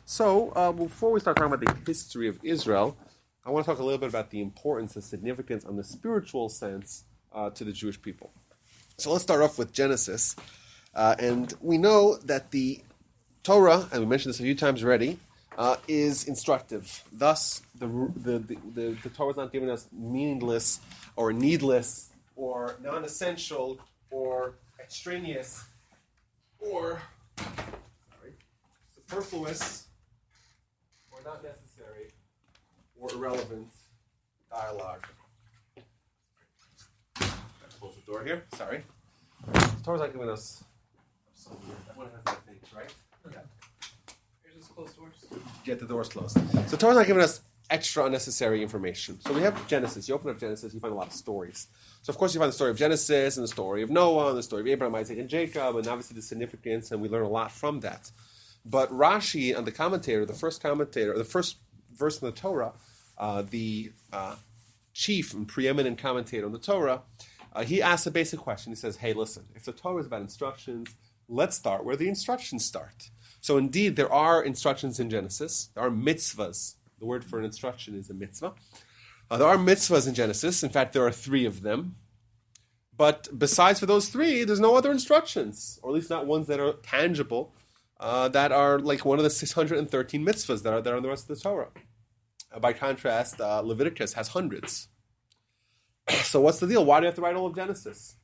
So, before we start talking about the history of Israel, I want to talk a little bit about the importance and significance on the spiritual sense to the Jewish people. So let's start off with Genesis. And we know that the Torah, and we mentioned this a few times already, is instructive. Thus, the Torah is not giving us meaningless or needless or non-essential or extraneous or superfluous or not necessary or irrelevant dialogue. Close the door here. Sorry. The Torah's not giving us. So weird. That one has that thing, right? Yeah. Here's just close doors. Get the doors closed. So Torah's not giving us extra unnecessary information. So we have Genesis. You open up Genesis, you find a lot of stories. So of course you find the story of Genesis and the story of Noah and the story of Abraham, Isaac, and Jacob, and obviously the significance, and we learn a lot from that. But Rashi, on the commentator, the first verse in the Torah, the chief and preeminent commentator on the Torah, he asks a basic question. He says, hey, listen, if the Torah is about instructions, let's start where the instructions start. So indeed, there are instructions in Genesis. There are mitzvahs. The word for an instruction is a mitzvah. There are mitzvahs in Genesis. In fact, there are 3 of them. But besides for those 3, there's no other instructions, or at least not ones that are tangible, that are like one of the 613 mitzvahs that are in the rest of the Torah. By contrast, Leviticus has hundreds. So what's the deal? Why do you have to write all of Genesis?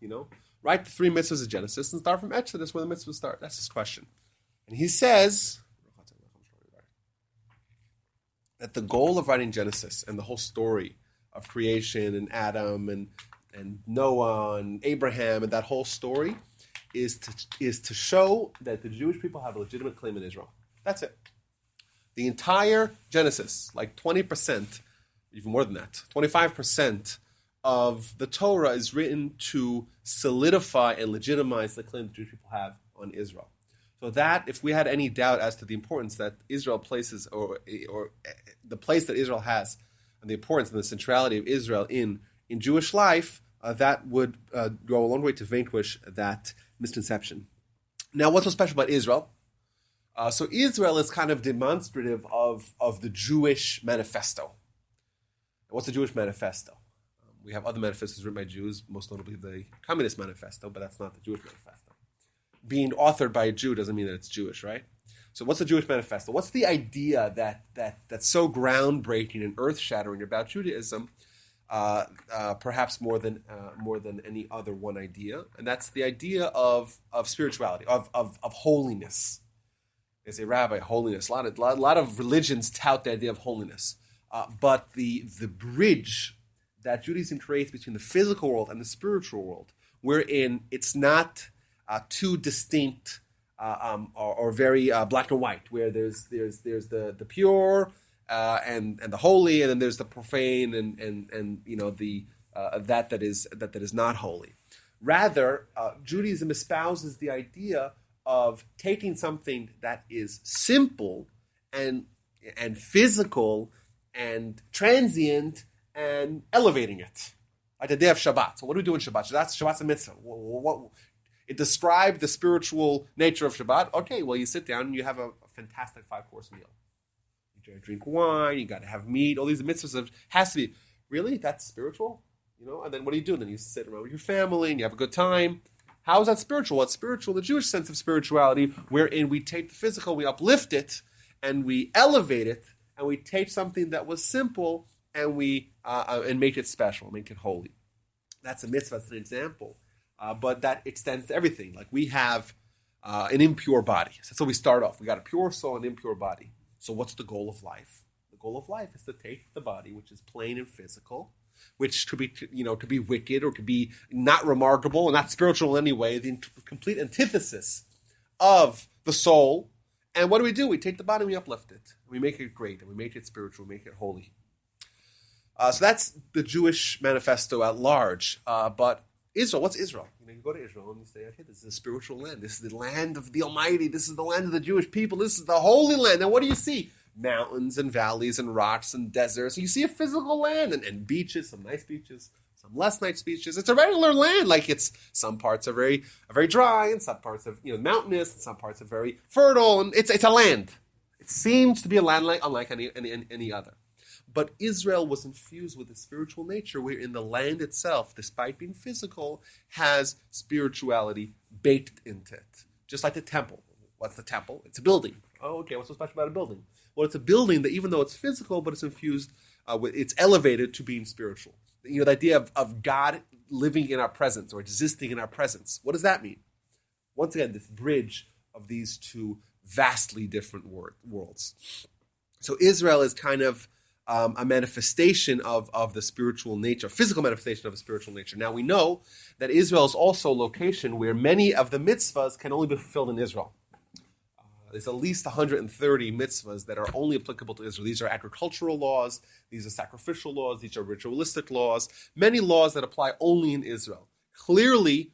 Write the 3 mitzvahs of Genesis and start from Exodus where the mitzvahs start. That's his question. And he says that the goal of writing Genesis and the whole story of creation and Adam and Noah and Abraham and that whole story is to show that the Jewish people have a legitimate claim in Israel. That's it. The entire Genesis, like 20%, even more than that, 25% of the Torah is written to solidify and legitimize the claim the Jewish people have on Israel. So that, if we had any doubt as to the importance that Israel places, or the place that Israel has, and the importance and the centrality of Israel in Jewish life, that would go a long way to vanquish that misconception. Now, what's so special about Israel? So Israel is kind of demonstrative of the Jewish manifesto. What's the Jewish manifesto? We have other manifestos written by Jews, most notably the Communist Manifesto, but that's not the Jewish manifesto. Being authored by a Jew doesn't mean that it's Jewish, right? So what's the Jewish manifesto? What's the idea that's so groundbreaking and earth-shattering about Judaism, perhaps more than any other one idea? And that's the idea of spirituality, of holiness. They say, Rabbi, holiness. A lot of religions tout the idea of holiness. But the bridge that Judaism creates between the physical world and the spiritual world, wherein it's not two distinct or very black and white, where there's the pure and the holy, and then there's the profane and the that is not holy. Rather, Judaism espouses the idea of taking something that is simple and physical and transient and elevating it. Like the day of Shabbat. So what do we do in Shabbat? Shabbat's a mitzvah. It described the spiritual nature of Shabbat. Okay, well, you sit down and you have a fantastic 5-course meal. You drink wine, you got to have meat, all these mitzvahs. Has to be. Really? That's spiritual? And then what do you do? Then you sit around with your family and you have a good time. How is that spiritual? What's spiritual? The Jewish sense of spirituality, wherein we take the physical, we uplift it, and we elevate it, and we take something that was simple and we and make it special, make it holy. That's a mitzvah. That's an example. But that extends to everything. Like we have an impure body. So that's how we start off. We got a pure soul and impure body. So what's the goal of life? The goal of life is to take the body, which is plain and physical, which could be, to be wicked or could be not remarkable or not spiritual in any way, the complete antithesis of the soul. And what do? We take the body and we uplift it. We make it great and we make it spiritual, we make it holy. So that's the Jewish manifesto at large. But Israel, what's Israel? You go to Israel and you say, okay, this is a spiritual land. This is the land of the Almighty. This is the land of the Jewish people. This is the Holy Land. And what do you see? Mountains and valleys and rocks and deserts. You see a physical land and beaches, some nice beaches, some less nice beaches. It's a regular land. Like some parts are very dry and some parts are mountainous and some parts are very fertile. And it's a land. It seems to be a land unlike any other. But Israel was infused with a spiritual nature wherein the land itself, despite being physical, has spirituality baked into it. Just like the temple. What's the temple? It's a building. Oh, okay, what's so special about a building? Well, it's a building that even though it's physical, but it's infused, it's elevated to being spiritual. The idea of God living in our presence or existing in our presence. What does that mean? Once again, this bridge of these two vastly different worlds. So Israel is kind of a manifestation of the spiritual nature, physical manifestation of a spiritual nature. Now we know that Israel is also a location where many of the mitzvahs can only be fulfilled in Israel. There's at least 130 mitzvahs that are only applicable to Israel. These are agricultural laws, these are sacrificial laws, these are ritualistic laws, many laws that apply only in Israel. Clearly,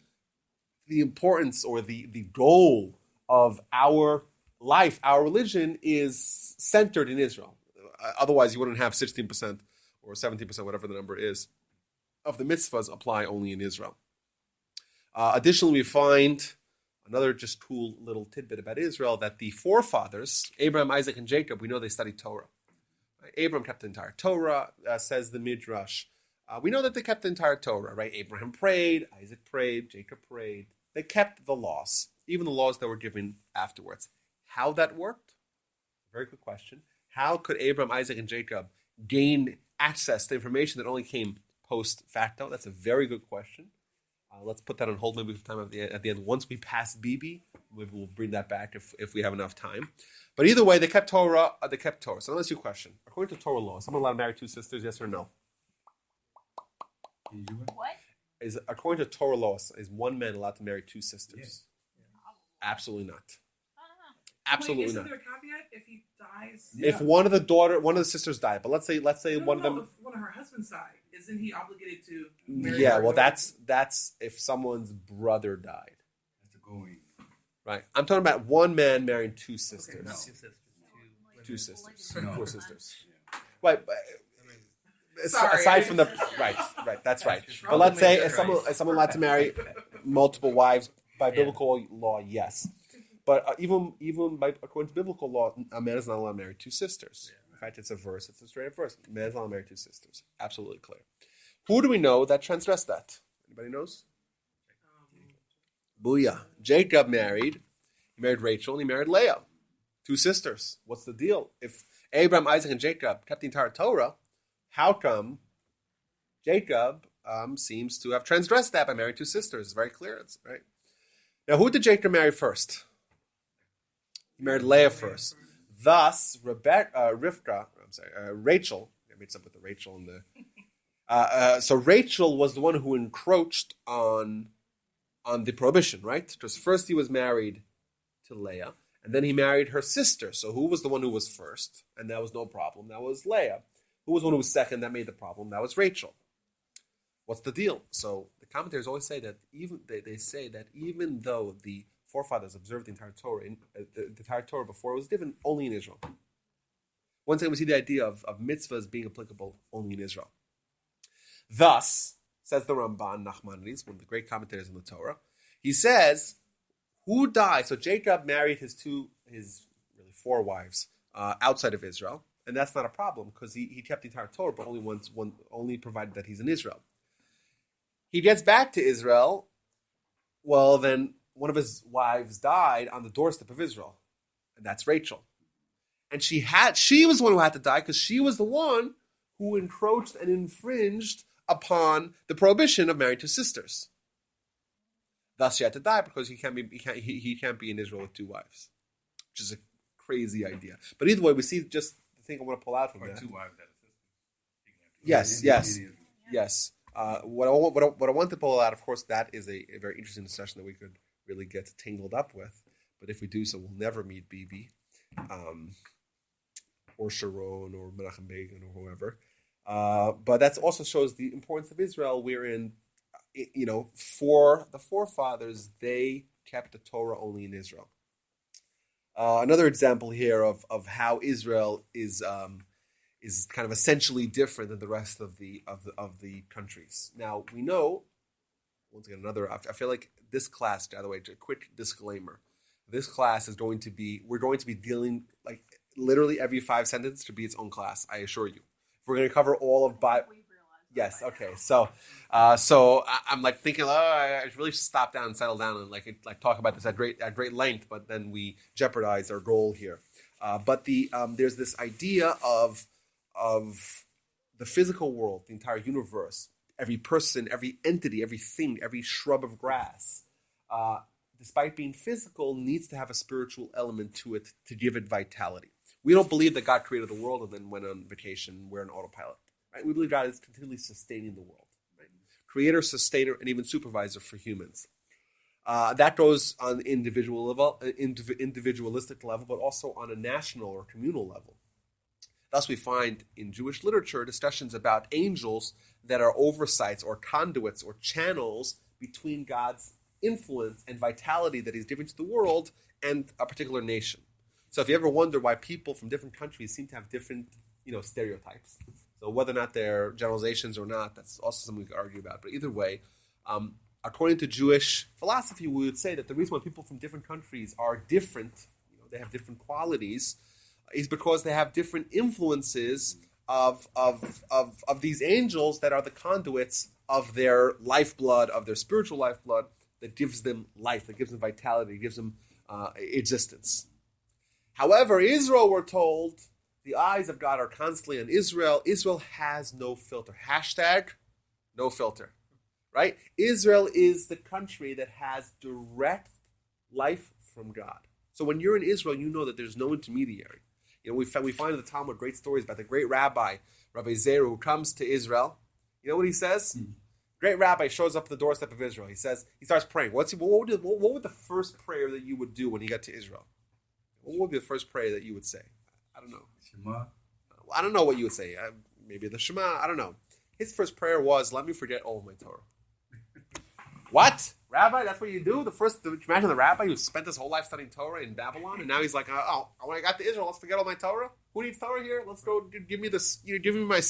the importance or the goal of our life, our religion, is centered in Israel. Otherwise, you wouldn't have 16% or 17%, whatever the number is, of the mitzvahs apply only in Israel. Additionally, we find another just cool little tidbit about Israel, that the forefathers, Abraham, Isaac, and Jacob, we know they studied Torah. Right? Abraham kept the entire Torah, says the Midrash. We know that they kept the entire Torah, right? Abraham prayed, Isaac prayed, Jacob prayed. They kept the laws, even the laws that were given afterwards. How that worked? Very good question. How could Abraham, Isaac, and Jacob gain access to information that only came post facto? That's a very good question. Let's put that on hold maybe for time at the end. Once we pass Bibi, maybe we'll bring that back if we have enough time. But either way, they kept Torah. So let me ask you a question. According to Torah law, is someone allowed to marry two sisters, yes or no? What? According to Torah law, is one man allowed to marry two sisters? Yes. Absolutely not. Absolutely not. Isn't there a caveat if he dies? If one of the sisters died, but let's say one of them. If one of her husbands died, isn't he obligated to marry Yeah, her? well, that's if someone's brother died. That's a going. Right. I'm talking about one man marrying two sisters. Okay, no. Two sisters. No. Four sisters. Right. But, Sorry. aside from the right, that's right. But let's say is someone allowed to marry multiple wives by biblical law? Yes. But even according to biblical law, a man is not allowed to marry two sisters. In fact, it's a verse. It's a straight up verse. A man is not allowed to marry two sisters. Absolutely clear. Who do we know that transgressed that? Anybody knows? Booyah. Jacob married Rachel and he married Leah. Two sisters. What's the deal? If Abraham, Isaac, and Jacob kept the entire Torah, how come Jacob seems to have transgressed that by marrying two sisters? It's very clear. It's right. Now, who did Jacob marry first? He married Leah first. Thus, Rachel. I mixed up with the Rachel and the. So Rachel was the one who encroached on the prohibition, right? Because first he was married to Leah, and then he married her sister. So who was the one who was first? And that was no problem. That was Leah. Who was the one who was second? That made the problem. That was Rachel. What's the deal? So the commentators always say that even though the forefathers observed the entire Torah, the entire Torah before it was given only in Israel. Once again, we see the idea of mitzvahs being applicable only in Israel. Thus, says the Ramban Nachmanides, one of the great commentators on the Torah, he says, who died? So Jacob married his four wives outside of Israel, and that's not a problem because he kept the entire Torah, but only provided that he's in Israel. He gets back to Israel. Well, then one of his wives died on the doorstep of Israel, and that's Rachel. And she was the one who had to die because she was the one who encroached and infringed upon the prohibition of marrying two sisters. Thus, she had to die because he can't be in Israel with two wives, which is a crazy idea. But either way, we see just the thing I want to pull out from that. Two wives that a sister. Yes. What I want to pull out, of course, that is a very interesting discussion that we could really get tangled up with. But if we do so, we'll never meet Bibi, or Sharon, or Menachem Begin, or whoever. But that also shows the importance of Israel, wherein, for the forefathers, they kept the Torah only in Israel. Another example here of how Israel is kind of essentially different than the rest of the countries. Now we know, once again, I feel like this class, by the way, a quick disclaimer. This class we're going to be dealing, like, literally every 5 sentences to be its own class. I assure you. If we're going to cover all of Bible. Yes. Okay. So I'm like thinking, I really should stop down and settle down and like talk about this at great length, but then we jeopardize our goal here. But there's this idea of the physical world, the entire universe, every person, every entity, everything, every shrub of grass, despite being physical, needs to have a spiritual element to it to give it vitality. We don't believe that God created the world and then went on vacation. We're an autopilot. Right? We believe God is continually sustaining the world. Right? Creator, sustainer, and even supervisor for humans. That goes on individual level, individualistic level, but also on a national or communal level. Thus, we find in Jewish literature discussions about angels that are oversights or conduits or channels between God's influence and vitality that He's giving to the world and a particular nation. So, if you ever wonder why people from different countries seem to have different, stereotypes, so whether or not they're generalizations or not, that's also something we could argue about. But either way, according to Jewish philosophy, we would say that the reason why people from different countries are different, they have different qualities, is because they have different influences of these angels that are the conduits of their lifeblood, of their spiritual lifeblood, that gives them life, that gives them vitality, gives them existence. However, Israel, we're told, the eyes of God are constantly on Israel. Israel has no filter. Hashtag no filter. Right? Israel is the country that has direct life from God. So when you're in Israel, you know that there's no intermediary. We find in the Talmud great stories about the great Rabbi Zeru, who comes to Israel. You know what he says? Great Rabbi shows up at the doorstep of Israel. He starts praying. What would the first prayer that you would do when you got to Israel? What would be the first prayer that you would say? I don't know. Shema. I don't know what you would say. Maybe the Shema. I don't know. His first prayer was, "Let me forget all of my Torah." What? Rabbi, that's what you do? Imagine the rabbi who spent his whole life studying Torah in Babylon, and now he's like, when I got to Israel, let's forget all my Torah? Who needs Torah here? Let's go, give me this, give me my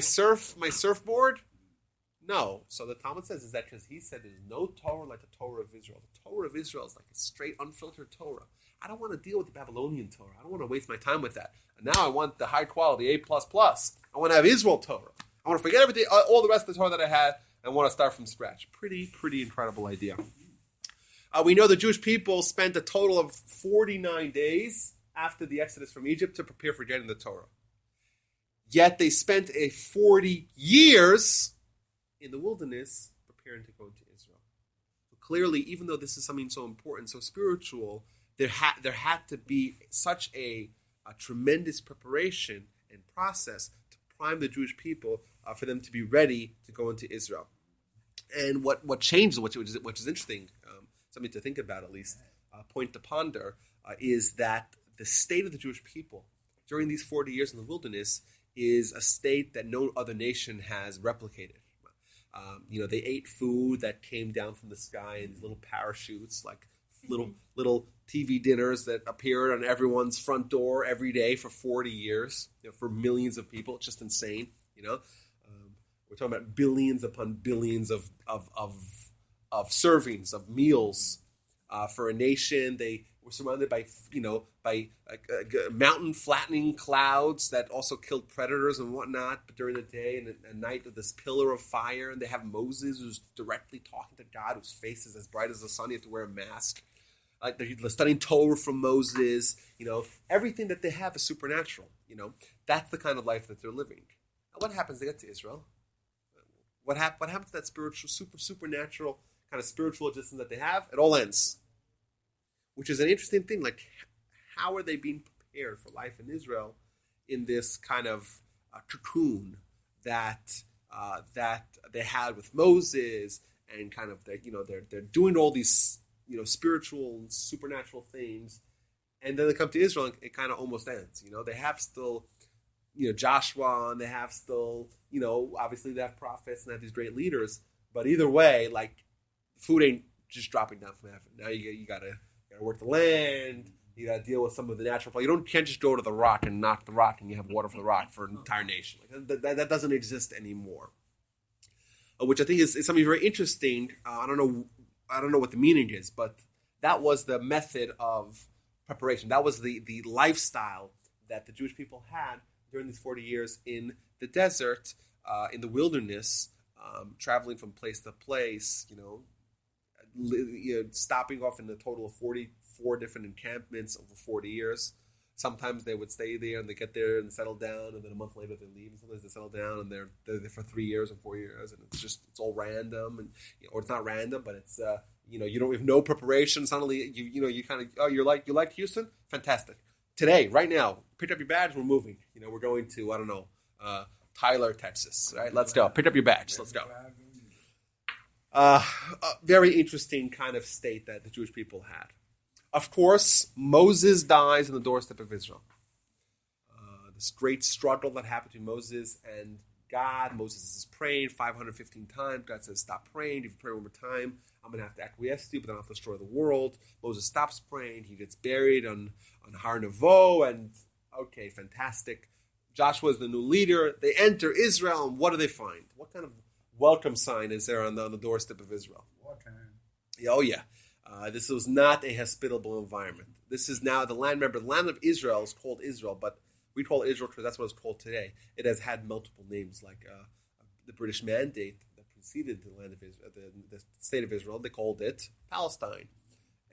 surfboard? No. So the Talmud says is that because he said there's no Torah like the Torah of Israel. The Torah of Israel is like a straight, unfiltered Torah. I don't want to deal with the Babylonian Torah. I don't want to waste my time with that. And now I want the high quality, A++. I want to have Israel Torah. I want to forget everything, all the rest of the Torah that I had, and want to start from scratch. Pretty incredible idea. We know the Jewish people spent a total of 49 days after the Exodus from Egypt to prepare for getting the Torah. Yet they spent 40 years in the wilderness preparing to go into Israel. So clearly, even though this is something so important, so spiritual, there had to be such a tremendous preparation and process to prime the Jewish people for them to be ready to go into Israel. And what changed, which is interesting, something to think about at least, point to ponder, is that the state of the Jewish people during these 40 years in the wilderness is a state that no other nation has replicated. They ate food that came down from the sky in these little parachutes, like little TV dinners that appeared on everyone's front door every day for 40 years, for millions of people. It's just insane, We're talking about billions upon billions of servings, of meals for a nation. They were surrounded by mountain flattening clouds that also killed predators and whatnot. But during the day and at night, with this pillar of fire, and they have Moses who's directly talking to God, whose face is as bright as the sun. You have to wear a mask. They're studying Torah from Moses. Everything that they have is supernatural. That's the kind of life that they're living. Now, what happens? They get to Israel. What happens to that spiritual, supernatural kind of spiritual existence that they have? It all ends. Which is an interesting thing. Like, how are they being prepared for life in Israel in this kind of cocoon that they had with Moses, and kind of they're doing all these spiritual and supernatural things, and then they come to Israel and it kind of almost ends. They have still Joshua, and they have still obviously they have prophets and they have these great leaders, but either way, like, food ain't just dropping down from heaven. Now you gotta work the land. You gotta deal with some of the natural. You can't just go to the rock and knock the rock and you have water from the rock for an entire nation. Like, that doesn't exist anymore. Which I think is something very interesting. I don't know what the meaning is, but that was the method of preparation. That was the lifestyle that the Jewish people had during these 40 years in the desert, in the wilderness, traveling from place to place, stopping off in a total of 44 different encampments over 40 years. Sometimes they would stay there and they get there and settle down, and then a month later they leave. And sometimes they settle down and they're there for 3 years or 4 years, and it's all random, and or it's not random, but it's you don't have no preparation. Suddenly you kind of you like Houston, fantastic. Today, right now, pick up your badge. We're moving. We're going to Tyler, Texas. Right, let's go. Pick up your badge. Let's go. A very interesting kind of state that the Jewish people had. Of course, Moses dies on the doorstep of Israel. This great struggle that happened between Moses and God. Moses is praying 515 times. God says, stop praying. If you pray one more time, I'm going to have to acquiesce to you, but then I'll have to destroy the world. Moses stops praying. He gets buried on Har Nevo, and okay, fantastic. Joshua is the new leader. They enter Israel, and what do they find? What kind of welcome sign is there on the doorstep of Israel? What kind? Oh, yeah. This was not a hospitable environment. This is now the land. Remember, the land of Israel is called Israel, but we call it Israel because that's what it's called today. It has had multiple names, like the British Mandate that preceded the land of Israel, the state of Israel. They called it Palestine,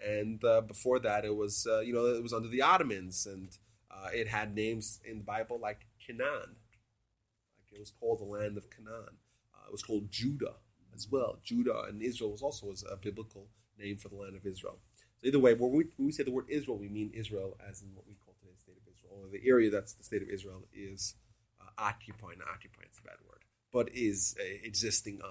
and before that, it was it was under the Ottomans, and it had names in the Bible like Canaan. Like it was called the land of Canaan. It was called Judah as well. Judah and Israel was also a biblical name for the land of Israel. So either way, when we say the word Israel, we mean Israel as in what we call today the state of Israel, or the area that's the state of Israel is occupying. Not occupying, it's a bad word, but is existing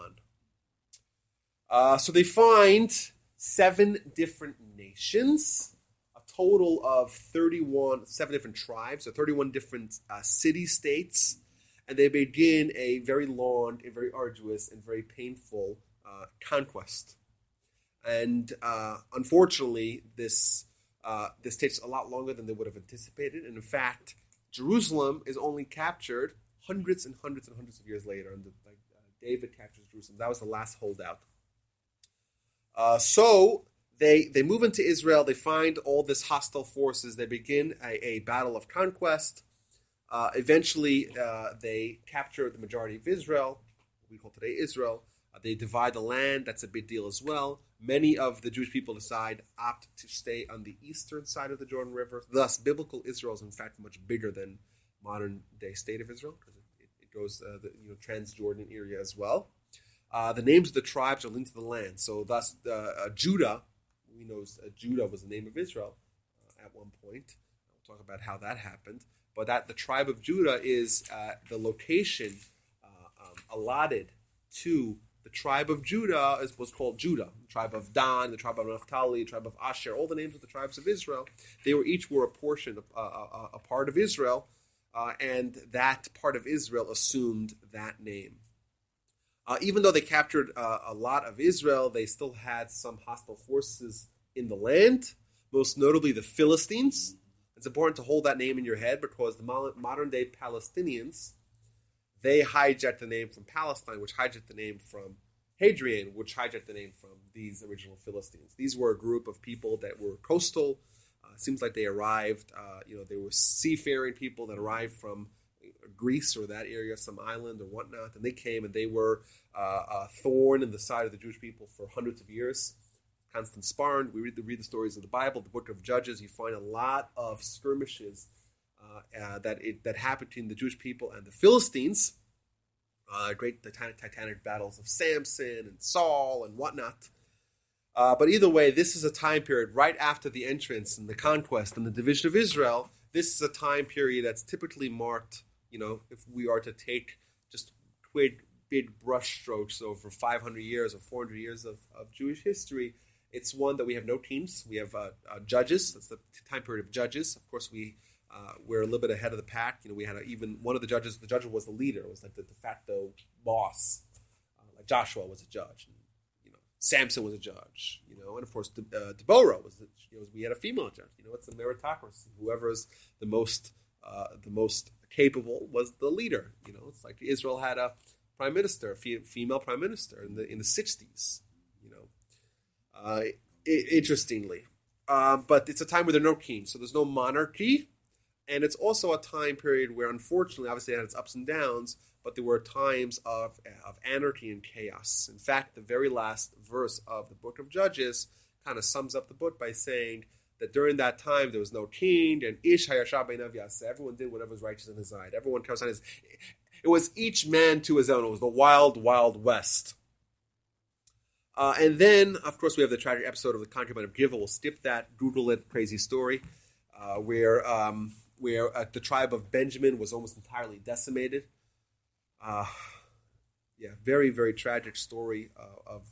on. So they find 7 different nations, a total of 7 different tribes, or 31 different city-states, and they begin a very long, and very arduous, and very painful conquest. And unfortunately, this takes a lot longer than they would have anticipated. And in fact, Jerusalem is only captured hundreds and hundreds and hundreds of years later. And David captures Jerusalem. That was the last holdout. So they move into Israel. They find all this hostile forces. They begin a battle of conquest. Eventually, they capture the majority of Israel, what we call today Israel. They divide the land. That's a big deal as well. Many of the Jewish people opt to stay on the eastern side of the Jordan River. Thus, biblical Israel is in fact much bigger than modern-day state of Israel, because it goes the Transjordan area as well. The names of the tribes are linked to the land. So thus, Judah, we know Judah was the name of Israel at one point. We'll talk about how that happened. But that the tribe of Judah is the location allotted to the tribe of Judah was called Judah. The tribe of Dan, the tribe of Naphtali, the tribe of Asher, all the names of the tribes of Israel. They each were a portion, a part of Israel, and that part of Israel assumed that name. Even though they captured a lot of Israel, they still had some hostile forces in the land, most notably the Philistines. It's important to hold that name in your head because the modern-day Palestinians, they hijacked the name from Palestine, which hijacked the name from Hadrian, which hijacked the name from these original Philistines. These were a group of people that were coastal. It seems like they arrived, they were seafaring people that arrived from Greece or that area, some island or whatnot, and they came and they were a thorn in the side of the Jewish people for hundreds of years. Constant sparring. We read the stories of the Bible, the book of Judges. You find a lot of skirmishes that happened between the Jewish people and the Philistines. Great titanic battles of Samson and Saul and whatnot. But either way, this is a time period right after the entrance and the conquest and the division of Israel. This is a time period that's typically marked, if we are to take just big brush strokes over 500 years or 400 years of Jewish history. It's one that we have no kings. We have judges. That's the time period of judges. Of course, we're a little bit ahead of the pack. We had even one of the judges. The judge was the leader. It was like the de facto boss. Like Joshua was a judge. And, Samson was a judge. And of course, Deborah was. We had a female judge. It's a meritocracy. Whoever is the most capable was the leader. It's like Israel had a prime minister, a female prime minister in the 60s. Interestingly, but it's a time where there are no kings, so there's no monarchy. And it's also a time period where, unfortunately, obviously it had its ups and downs, but there were times of anarchy and chaos. In fact, the very last verse of the book of Judges kind of sums up the book by saying that during that time there was no king, and Ish Hayashah Beinav Yaseh. Everyone did whatever was righteous in his eye. Everyone comes on his. It was each man to his own. It was the wild, wild west. And then, of course, we have the tragic episode of the concubine of Giv'el. We'll skip that. Google it. Crazy story, where the tribe of Benjamin was almost entirely decimated. Very, very tragic story of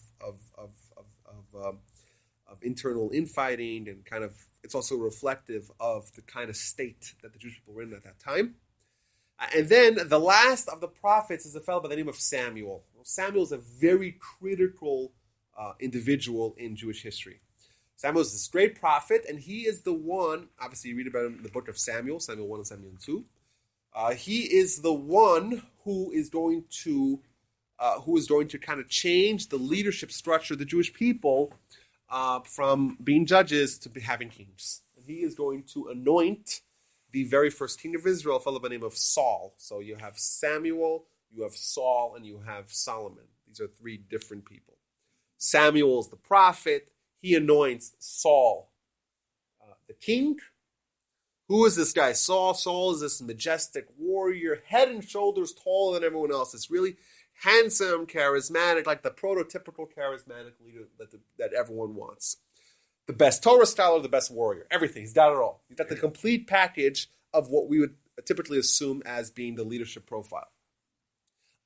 internal infighting, and kind of it's also reflective of the kind of state that the Jewish people were in at that time. And then the last of the prophets is a fellow by the name of Samuel. Samuel is a very critical individual in Jewish history. Samuel is this great prophet, and he is the one, obviously you read about him in the book of Samuel 1 and Samuel 2. He is the one who is going to kind of change the leadership structure of the Jewish people from being judges to having kings. And he is going to anoint the very first king of Israel, a fellow by the name of Saul. So you have Samuel, you have Saul, and you have Solomon. These are three different people. Samuel is the prophet. He anoints Saul, the king. Who is this guy? Saul. Saul is this majestic warrior, head and shoulders taller than everyone else. It's really handsome, charismatic, like the prototypical charismatic leader that everyone wants. The best Torah scholar, the best warrior, everything. He's got it all. He's got the complete package of what we would typically assume as being the leadership profile.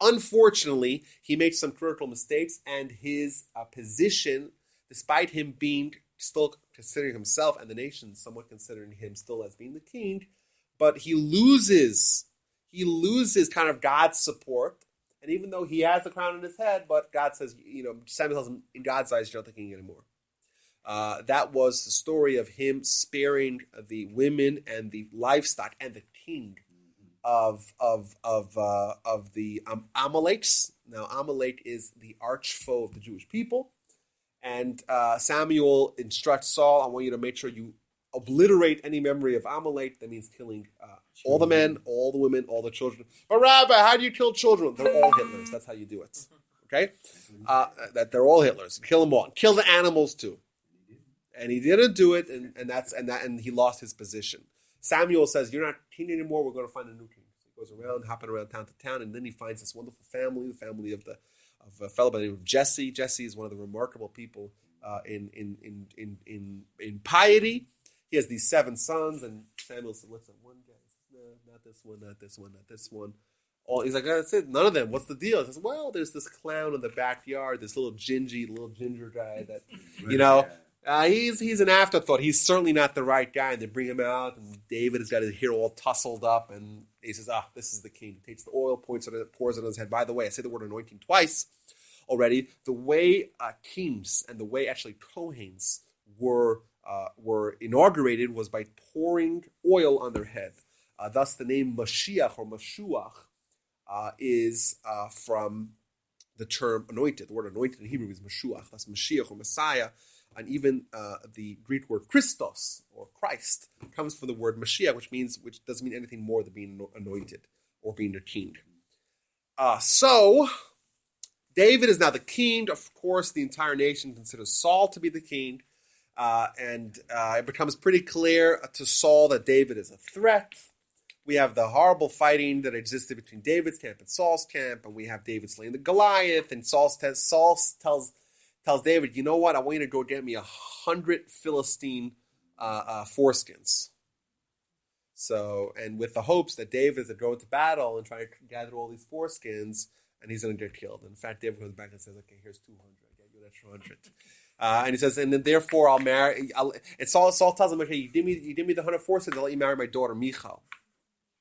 Unfortunately, he makes some critical mistakes, and his position, despite him being still considering himself and the nation somewhat considering him still as being the king, but he loses kind of God's support. And even though he has the crown on his head, but God says, Samuel tells him, in God's eyes, you're not the king anymore. That was the story of him sparing the women and the livestock and the king of the Amalekites. Now, Amalek is the arch foe of the Jewish people. And Samuel instructs Saul, I want you to make sure you obliterate any memory of Amalek. That means killing all the men, all the women, all the children. But Rabbi, how do you kill children? They're all Hitlers. That's how you do it. Okay? That they're all Hitlers. Kill them all. Kill the animals too. And he didn't do it, and he lost his position. Samuel says, "You're not king anymore. We're going to find a new king." So he goes around, hopping around town to town, and then he finds this wonderful family, the family of a fellow by the name of Jesse. Jesse is one of the remarkable people in piety. He has these 7 sons, and Samuel looks at one guy. He says, "No, not this one, not this one, not this one." He's like, "That's it. None of them. What's the deal?" He says, "Well, there's this clown in the backyard, this little ginger guy that, he's an afterthought. He's certainly not the right guy." And they bring him out, and David has got his hair all tousled up, and he says, this is the king. He takes the oil, pours it on his head. By the way, I say the word anointing twice already. The way kings and the way actually Kohens were inaugurated was by pouring oil on their head. Thus, the name Mashiach or Mashuach is from the term anointed. The word anointed in Hebrew is Mashuach. That's Mashiach or Messiah. And even the Greek word Christos or Christ comes from the word Mashiach, which doesn't mean anything more than being anointed or being a king. So David is now the king. Of course, the entire nation considers Saul to be the king. And it becomes pretty clear to Saul that David is a threat. We have the horrible fighting that existed between David's camp and Saul's camp, and we have David slaying the Goliath, and Saul tells David, "You know what? I want you to go get me 100 Philistine foreskins." So, and with the hopes that David is to go into battle and try to gather all these foreskins, and he's going to get killed. In fact, David comes back and says, "Okay, here's 200. I get you an extra 100." And he says, "And then therefore I'll marry." And Saul tells him, "Okay, you give me the 100 foreskins. I'll let you marry my daughter Michal."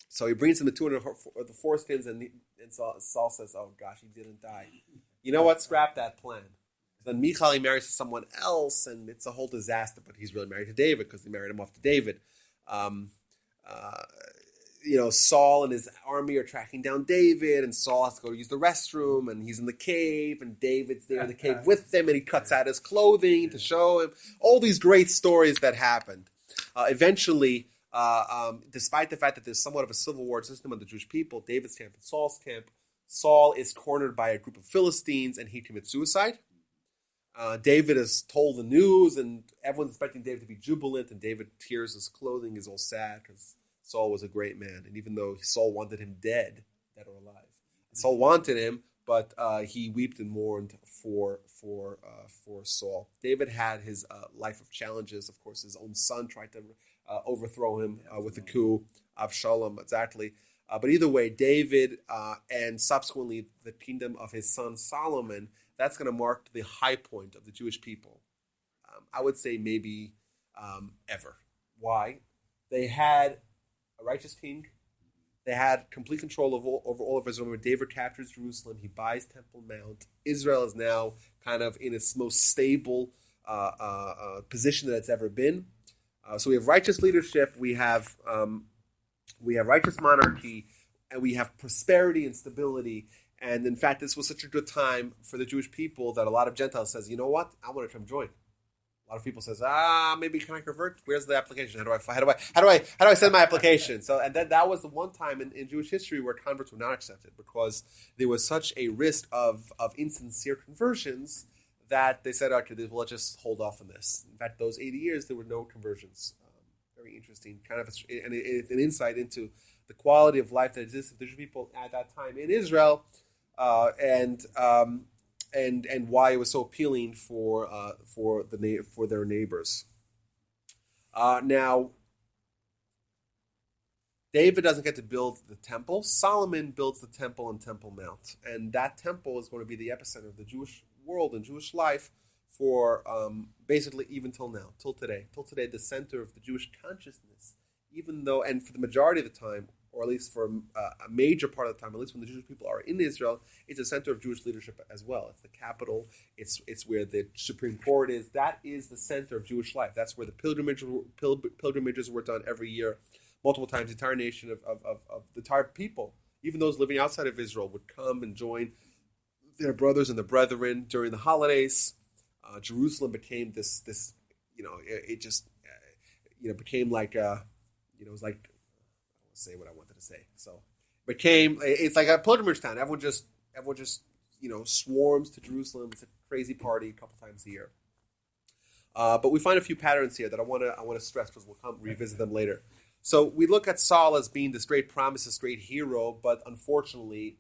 So he brings him the 200 the foreskins, and Saul says, "Oh gosh, he didn't die. You know what? Scrap that plan." Then Michal, he marries to someone else, and it's a whole disaster. But he's really married to David because they married him off to David. Saul and his army are tracking down David, and Saul has to go use the restroom, and he's in the cave, and David's there in the cave with them, and he cuts out his clothing to show him all these great stories that happened. Eventually, Despite the fact that there's somewhat of a civil war system on the Jewish people, David's camp and Saul's camp, Saul is cornered by a group of Philistines and he commits suicide. David is told the news and everyone's expecting David to be jubilant, and David tears his clothing, is all sad because Saul was a great man. And even though Saul wanted him dead or alive, Saul wanted him, but he wept and mourned for Saul. David had his life of challenges. Of course, his own son tried to overthrow him with a coup. Avshalom, exactly. But either way, David and subsequently the kingdom of his son Solomon, that's going to mark the high point of the Jewish people. I would say maybe ever. Why? They had a righteous king. They had complete control over all of Israel. When David captures Jerusalem, he buys Temple Mount. Israel is now kind of in its most stable position that it's ever been. So we have righteous leadership. We have righteous monarchy, and we have prosperity and stability. And in fact, this was such a good time for the Jewish people that a lot of Gentiles says, you know what? I want to come join. A lot of people says, maybe can I convert? Where's the application? How do I send my application? So, and then that was the one time in Jewish history where converts were not accepted because there was such a risk of insincere conversions that they said, okay, well, let's just hold off on this. In fact, those 80 years, there were no conversions. Very interesting, kind of an insight into the quality of life that existed for the Jewish people at that time in Israel, and why it was so appealing for their neighbors. Now, David doesn't get to build the temple. Solomon builds the temple on Temple Mount, and that temple is going to be the epicenter of the Jewish world and Jewish life for basically even till now, till today, the center of the Jewish consciousness. Even though, and for the majority of the time, or at least for a major part of the time, at least when the Jewish people are in Israel, it's a center of Jewish leadership as well. It's the capital. It's where the Supreme Court is. That is the center of Jewish life. That's where the pilgrimages were done every year, multiple times. The entire nation of the entire people, even those living outside of Israel, would come and join their brothers and the brethren during the holidays. Jerusalem became this it just became like it was like, say what I wanted to say. So it's like a pilgrimage town. Everyone just swarms to Jerusalem. It's a crazy party a couple times a year. But we find a few patterns here that I want to stress because we'll come revisit them later. So we look at Saul as being this great promise, this great hero, but unfortunately,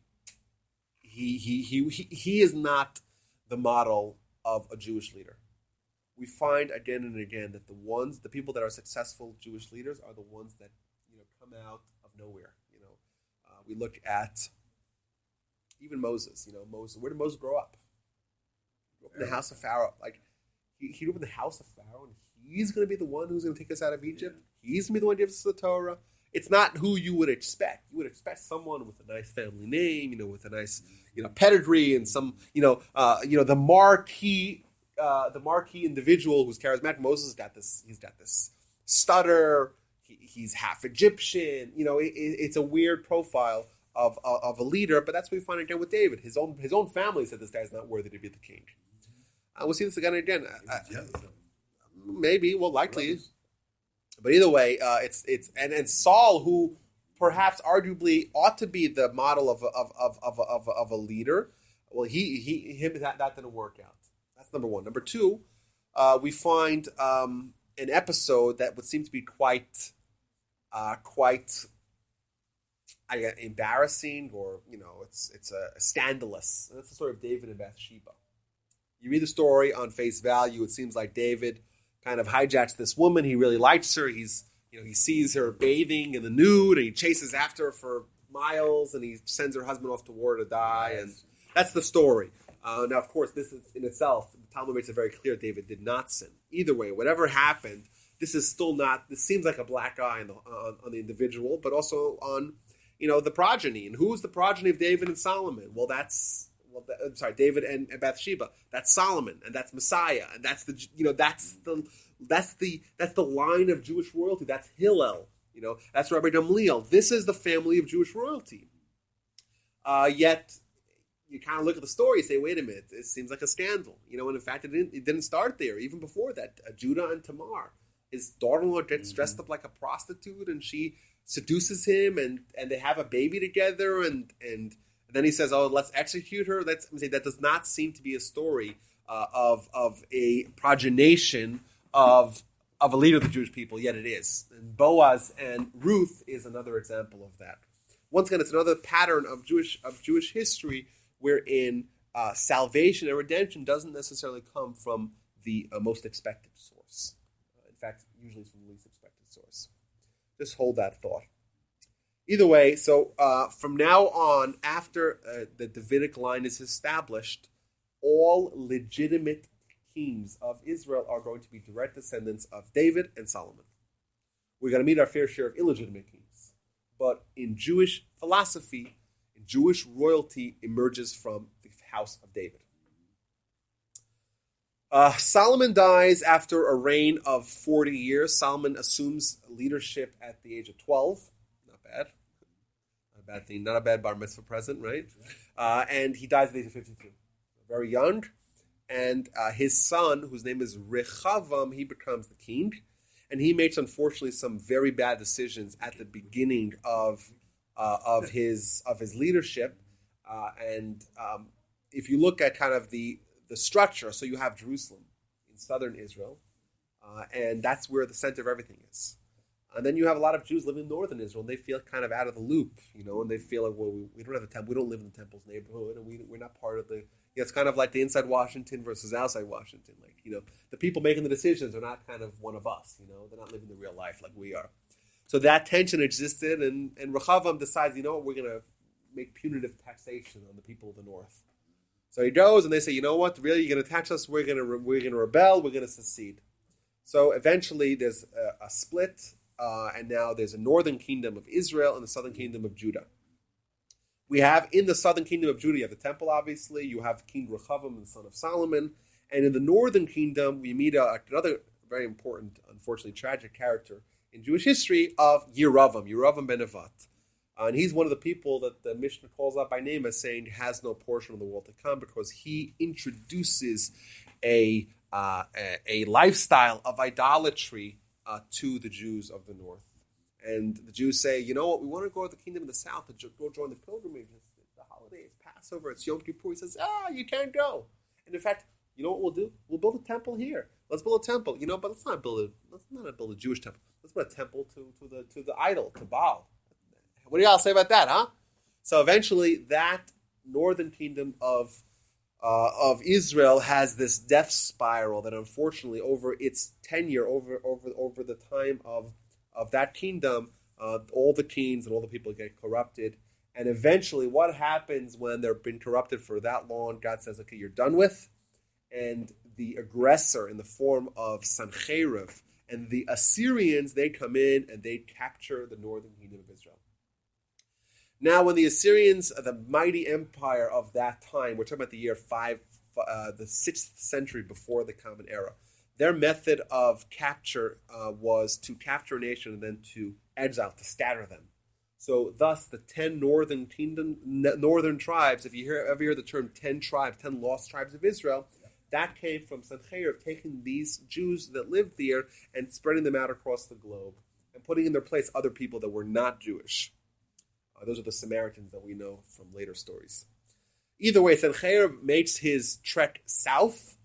he is not the model of a Jewish leader. We find again and again that the people that are successful Jewish leaders are the ones that come out of nowhere. We look at even Moses. Moses. Where did Moses grow up? He grew up in the house of Pharaoh. Like he grew up in the house of Pharaoh, and he's going to be the one who's going to take us out of Egypt. He's going to be the one who gives us the Torah. It's not who you would expect. You would expect someone with a nice family name, with a nice, pedigree, and some, the marquee individual who's charismatic. Moses has got this. He's got this stutter. He's half Egyptian. It's a weird profile of a leader. But that's what we find again with David. His own family said this guy's not worthy to be the king. We'll see this again and again. Maybe, well, likely. But either way, it's Saul, who perhaps arguably ought to be the model of a leader. Well, that didn't work out. That's number one. Number two, we find an episode that would seem to be quite embarrassing, or it's a scandalous. And that's the story of David and Bathsheba. You read the story on face value, it seems like David kind of hijacks this woman. He really likes her. He sees her bathing in the nude, and he chases after her for miles, and he sends her husband off to war to die, and that's the story. Now, of course, this is in itself, the Talmud makes it very clear David did not sin. Either way, whatever happened, this seems like a black eye on the individual, but also on, the progeny. And who's the progeny of David and Solomon? David and Bathsheba. That's Solomon, and that's Messiah, and that's the line of Jewish royalty. That's Hillel. That's Rabbi Gamliel. This is the family of Jewish royalty. Yet you kind of look at the story and say, wait a minute, it seems like a scandal. And in fact, it didn't start there. Even before that, Judah and Tamar. his daughter-in-law gets dressed up like a prostitute, and she seduces him, and they have a baby together, and then he says, "Oh, let's execute her." That does not seem to be a story of a progenation of a leader of the Jewish people, yet it is. And Boaz and Ruth is another example of that. Once again, it's another pattern of Jewish history wherein salvation and redemption doesn't necessarily come from the most expected source. In fact, usually it's from the least expected source. Just hold that thought. Either way, so from now on, after the Davidic line is established, all legitimate kings of Israel are going to be direct descendants of David and Solomon. We're going to meet our fair share of illegitimate kings. But in Jewish philosophy, Jewish royalty emerges from the house of David. Solomon dies after a reign of 40 years. Solomon assumes leadership at the age of 12. Not bad. Not a bad thing. Not a bad bar mitzvah present, right? And he dies at the age of 52. Very young. And his son, whose name is Rechavam, he becomes the king. And he makes, unfortunately, some very bad decisions at the beginning of his leadership. And if you look at kind of the structure, so you have Jerusalem in southern Israel, and that's where the center of everything is. And then you have a lot of Jews living in northern Israel, and they feel kind of out of the loop, and they feel like, well, we don't have a temple, we don't live in the temple's neighborhood, and we're not part of the. It's kind of like the inside Washington versus outside Washington. Like, the people making the decisions are not kind of one of us. They're not living the real life like we are. So that tension existed, and Rechavam decides, we're going to make punitive taxation on the people of the north. So he goes, and they say, you know what? Really, you're going to tax us? We're going to rebel. We're going to secede. So eventually, there's a split, and now there's a northern kingdom of Israel and the southern kingdom of Judah. We have in the southern kingdom of Judah, you have the temple, obviously. You have King Rechavam, the son of Solomon. And in the northern kingdom, we meet another very important, unfortunately tragic character in Jewish history of Yeravam ben Nevat. And he's one of the people that the Mishnah calls out by name as saying has no portion of the world to come, because he introduces a lifestyle of idolatry to the Jews of the north. And the Jews say, you know what, we want to go to the kingdom of the south to go join the pilgrimage. It's the holiday, it's Passover, it's Yom Kippur. He says, you can't go. And in fact, you know what we'll do? We'll build a temple here. Let's build a temple. But let's not build a Jewish temple. Let's build a temple to the idol, to Baal. What do y'all say about that, huh? So eventually, that northern kingdom of Israel has this death spiral that, unfortunately, over its tenure, over the time of that kingdom, all the kings and all the people get corrupted. And eventually, what happens when they've been corrupted for that long? God says, okay, you're done with. And the aggressor in the form of Sancheriv and the Assyrians, they come in and they capture the northern kingdom of Israel. Now, when the Assyrians, the mighty empire of that time, we're talking about the year the 6th century before the Common Era, their method of capture was to capture a nation and then to exile, to scatter them. So, thus, the 10 northern tribes, if you ever hear the term 10 tribes, 10 lost tribes of Israel, that came from Sancheriv taking these Jews that lived there and spreading them out across the globe and putting in their place other people that were not Jewish. Those are the Samaritans that we know from later stories. Either way, Sancheriv makes his trek south,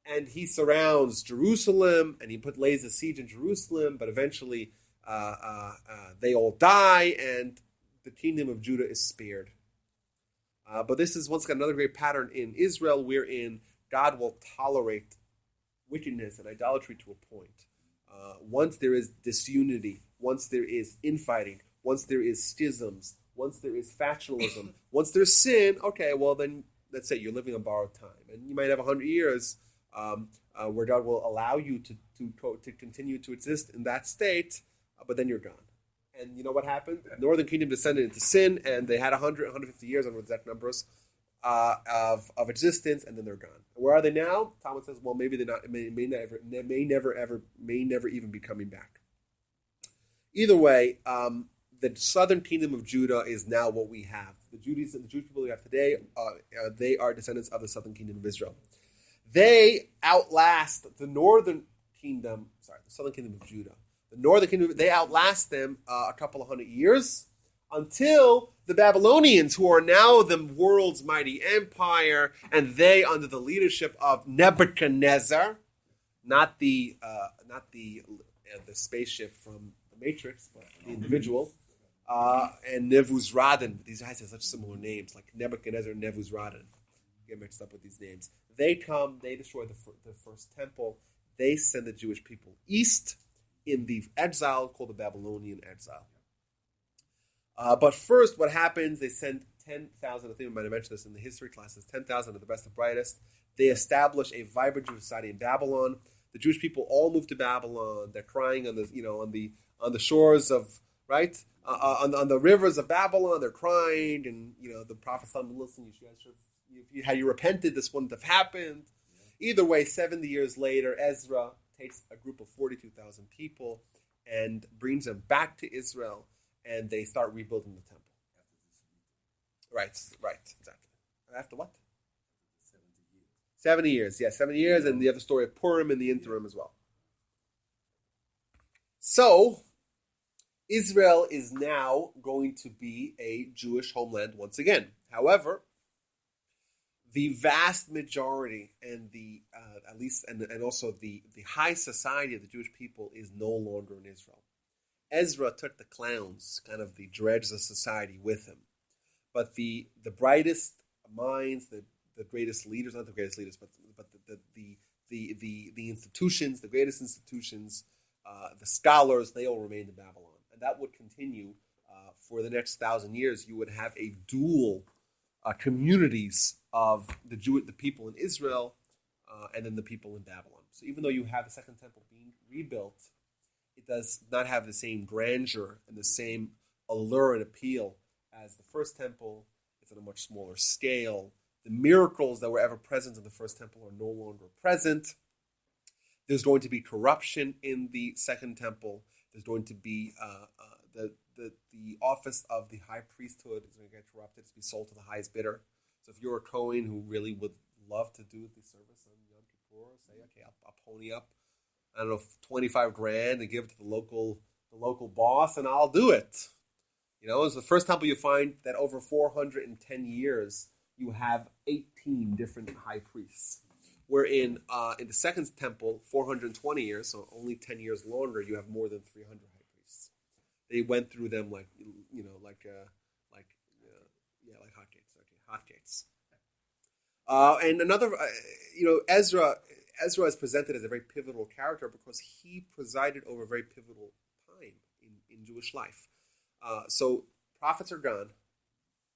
and he surrounds Jerusalem, and he lays a siege in Jerusalem, but eventually they all die, and the kingdom of Judah is spared. But this is once again another great pattern in Israel, wherein God will tolerate wickedness and idolatry to a point. Once there is disunity, once there is infighting, once there is schisms, once there is factionalism, once there's sin, okay, well then, let's say you're living on borrowed time. And you might have 100 years where God will allow you to continue to exist in that state, but then you're gone. And you know what happened? The northern kingdom descended into sin, and they had 100, 150 years, I don't know exact numbers, of existence, and then they're gone. Where are they now? Talmud says, well, maybe they're not. May never even be coming back. Either way, the southern kingdom of Judah is now what we have. The Jewish people we have today, they are descendants of the southern kingdom of Israel. They outlast the northern kingdom, the southern kingdom of Judah. The northern kingdom, they outlast them a couple of hundred years until the Babylonians, who are now the world's mighty empire, and they under the leadership of Nebuchadnezzar, not the spaceship from the Matrix, but the individual, and Nebuzradan. These guys have such similar names, like Nebuchadnezzar and Nebuzradan. Get mixed up with these names. They come, they destroy the first temple. They send the Jewish people east in the exile called the Babylonian exile. But first, what happens, they send 10,000, I think we might have mentioned this in the history classes, 10,000 of the best and brightest. They establish a vibrant Jewish society in Babylon. The Jewish people all move to Babylon. They're crying on the shores of, right? On the rivers of Babylon, they're crying, and the prophet's telling them, listen, had you repented, this wouldn't have happened. Either way, 70 years later, Ezra takes a group of 42,000 people and brings them back to Israel, and they start rebuilding the temple. Right, exactly. After what? 70 years, yes, 70 years, and the other story of Purim in the interim as well. So, Israel is now going to be a Jewish homeland once again. However, the vast majority and the also the high society of the Jewish people is no longer in Israel. Ezra took the clowns, kind of the dregs of society, with him, but the brightest minds, the greatest leaders, not the greatest leaders, but the institutions, the greatest institutions, the scholars, they all remained in Babylon, and that would continue for the next 1,000 years. You would have a dual communities of the people in Israel, and then the people in Babylon. So even though you have the Second Temple being rebuilt, it does not have the same grandeur and the same allure and appeal as the First Temple. It's at a much smaller scale. The miracles that were ever present in the First Temple are no longer present. There's going to be corruption in the Second Temple. There's going to be the office of the high priesthood is going to get corrupted. It's be sold to the highest bidder. So if you're a Kohen who really would love to do the service on Yom Kippur, say, okay, I'll pony up, I don't know, 25 grand and give it to the local boss, and I'll do it. It's the First Temple. You find that over 410 years, you have 18 different high priests. Where in the Second Temple, 420 years, so only 10 years longer, you have more than 300 high priests. They went through them like hotcakes. And another, Ezra is presented as a very pivotal character because he presided over a very pivotal time in Jewish life. So prophets are gone,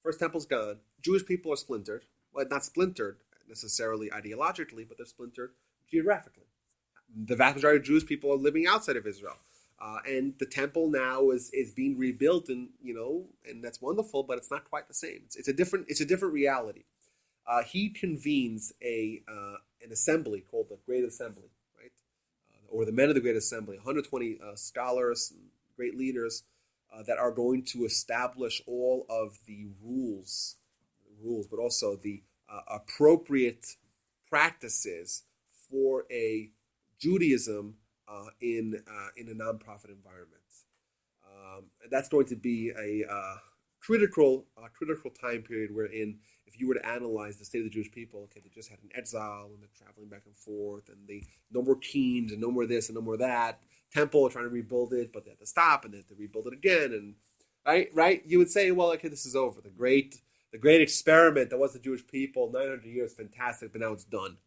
First Temple's gone, Jewish people are splintered. Well, not splintered necessarily ideologically, but they're splintered geographically. The vast majority of Jewish people are living outside of Israel. And the temple now is being rebuilt, and that's wonderful, but it's not quite the same. It's a different reality. He convenes an assembly called the Great Assembly, right? Or the Men of the Great Assembly, 120 scholars, and great leaders that are going to establish all of the rules, but also the appropriate practices for a Judaism in a nonprofit environment. And that's going to be a critical time period wherein, if you were to analyze the state of the Jewish people, okay, they just had an exile and they're traveling back and forth, and no more kings and no more this and no more that. Temple trying to rebuild it, but they had to stop and they had to rebuild it again. And right, you would say, well, okay, this is over. The great experiment that was the Jewish people, 900 years, fantastic, but now it's done.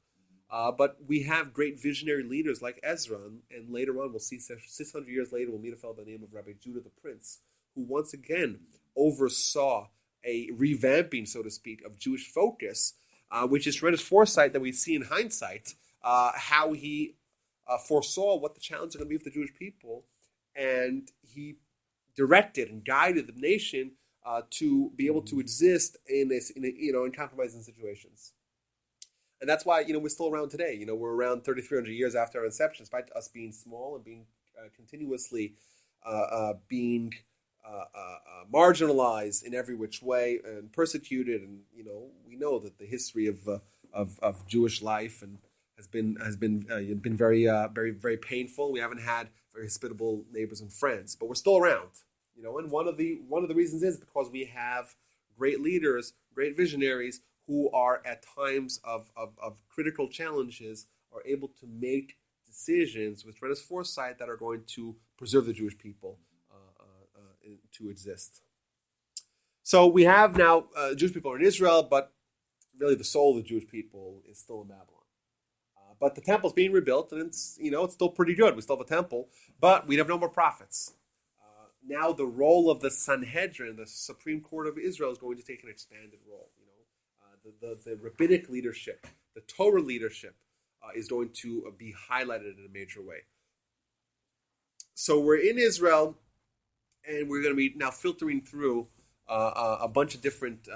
But we have great visionary leaders like Ezra, and later on we'll see 600 years later we'll meet a fellow by the name of Rabbi Judah the Prince, who once again oversaw a revamping, so to speak, of Jewish focus, which is tremendous foresight that we see in hindsight, how he foresaw what the challenges are going to be for the Jewish people, and he directed and guided the nation to be able to exist in compromising situations. And that's why, we're still around today. We're around 3,300 years after our inception, despite us being small and being continuously being marginalized in every which way and persecuted. And, we know that the history of Jewish life been very painful. We haven't had very hospitable neighbors and friends, but we're still around. And one of the reasons is because we have great leaders, great visionaries who are at times of critical challenges are able to make decisions with tremendous foresight that are going to preserve the Jewish people to exist. So we have now Jewish people are in Israel, but really the soul of the Jewish people is still in Babylon. But the temple's being rebuilt, and it's still pretty good. We still have a temple, but we have no more prophets. Now the role of the Sanhedrin, the Supreme Court of Israel, is going to take an expanded role. The rabbinic leadership, the Torah leadership, is going to be highlighted in a major way. So we're in Israel, and we're going to be now filtering through a bunch of different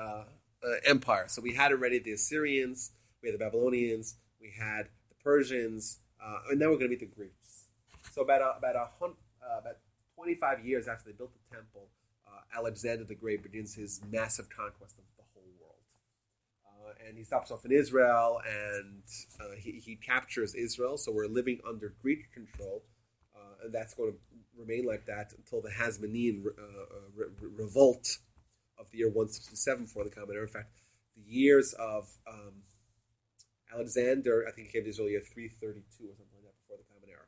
empires. So we had already the Assyrians, we had the Babylonians, we had the Persians, and now we're going to meet the Greeks. So about 25 years after they built the temple, Alexander the Great begins his massive conquest of the whole world. And he stops off in Israel, and he captures Israel. So we're living under Greek control, and that's going to remain like that until the Hasmonean revolt of the year 167 before the Common Era. In fact, the years of Alexander, I think he came to Israel year 332 or something like that before the Common Era.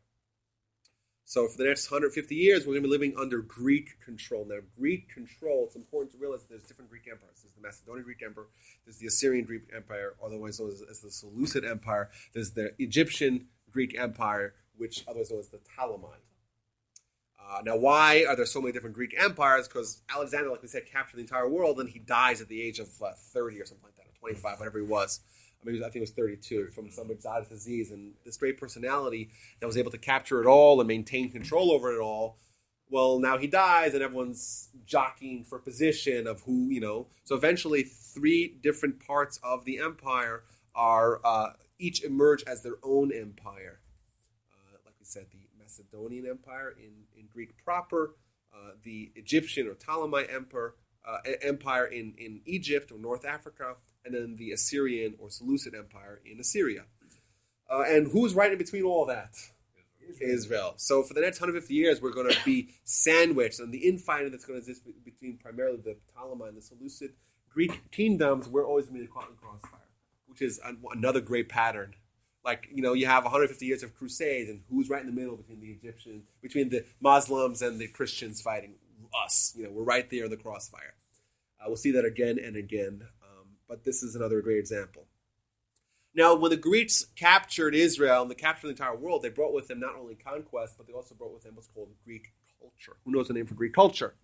So for the next 150 years, we're going to be living under Greek control. Now, Greek control, it's important to realize that there's different Greek empires. There's the Macedonian Greek Empire, there's the Assyrian Greek Empire, otherwise known as the Seleucid Empire. There's the Egyptian Greek Empire, which otherwise known as the Ptolemite. Now, why are there so many different Greek empires? Because Alexander, like we said, captured the entire world, and he dies at the age of 30 or something like that, or 25, whatever he was. I think it was 32 from some exotic disease. And this great personality that was able to capture it all and maintain control over it all, well, now he dies, and everyone's jockeying for position of who, So eventually, 3 different parts of the empire are each emerge as their own empire. Like we said, the Macedonian Empire in Greek proper, the Egyptian or Ptolemite Empire in Egypt or North Africa, and then the Assyrian or Seleucid Empire in Assyria. And who's right in between all that? Israel. So for the next 150 years, we're going to be sandwiched, and the infighting that's going to exist between primarily the Ptolemite and the Seleucid Greek kingdoms, we're always going to be caught in crossfire, which is another great pattern. Like, you have 150 years of crusades, and who's right in the middle between the Egyptians, between the Muslims and the Christians fighting? Us. We're right there in the crossfire. We'll see that again and again, but this is another great example. Now, when the Greeks captured Israel and they captured the entire world, they brought with them not only conquest, but they also brought with them what's called Greek culture. Who knows the name for Greek culture?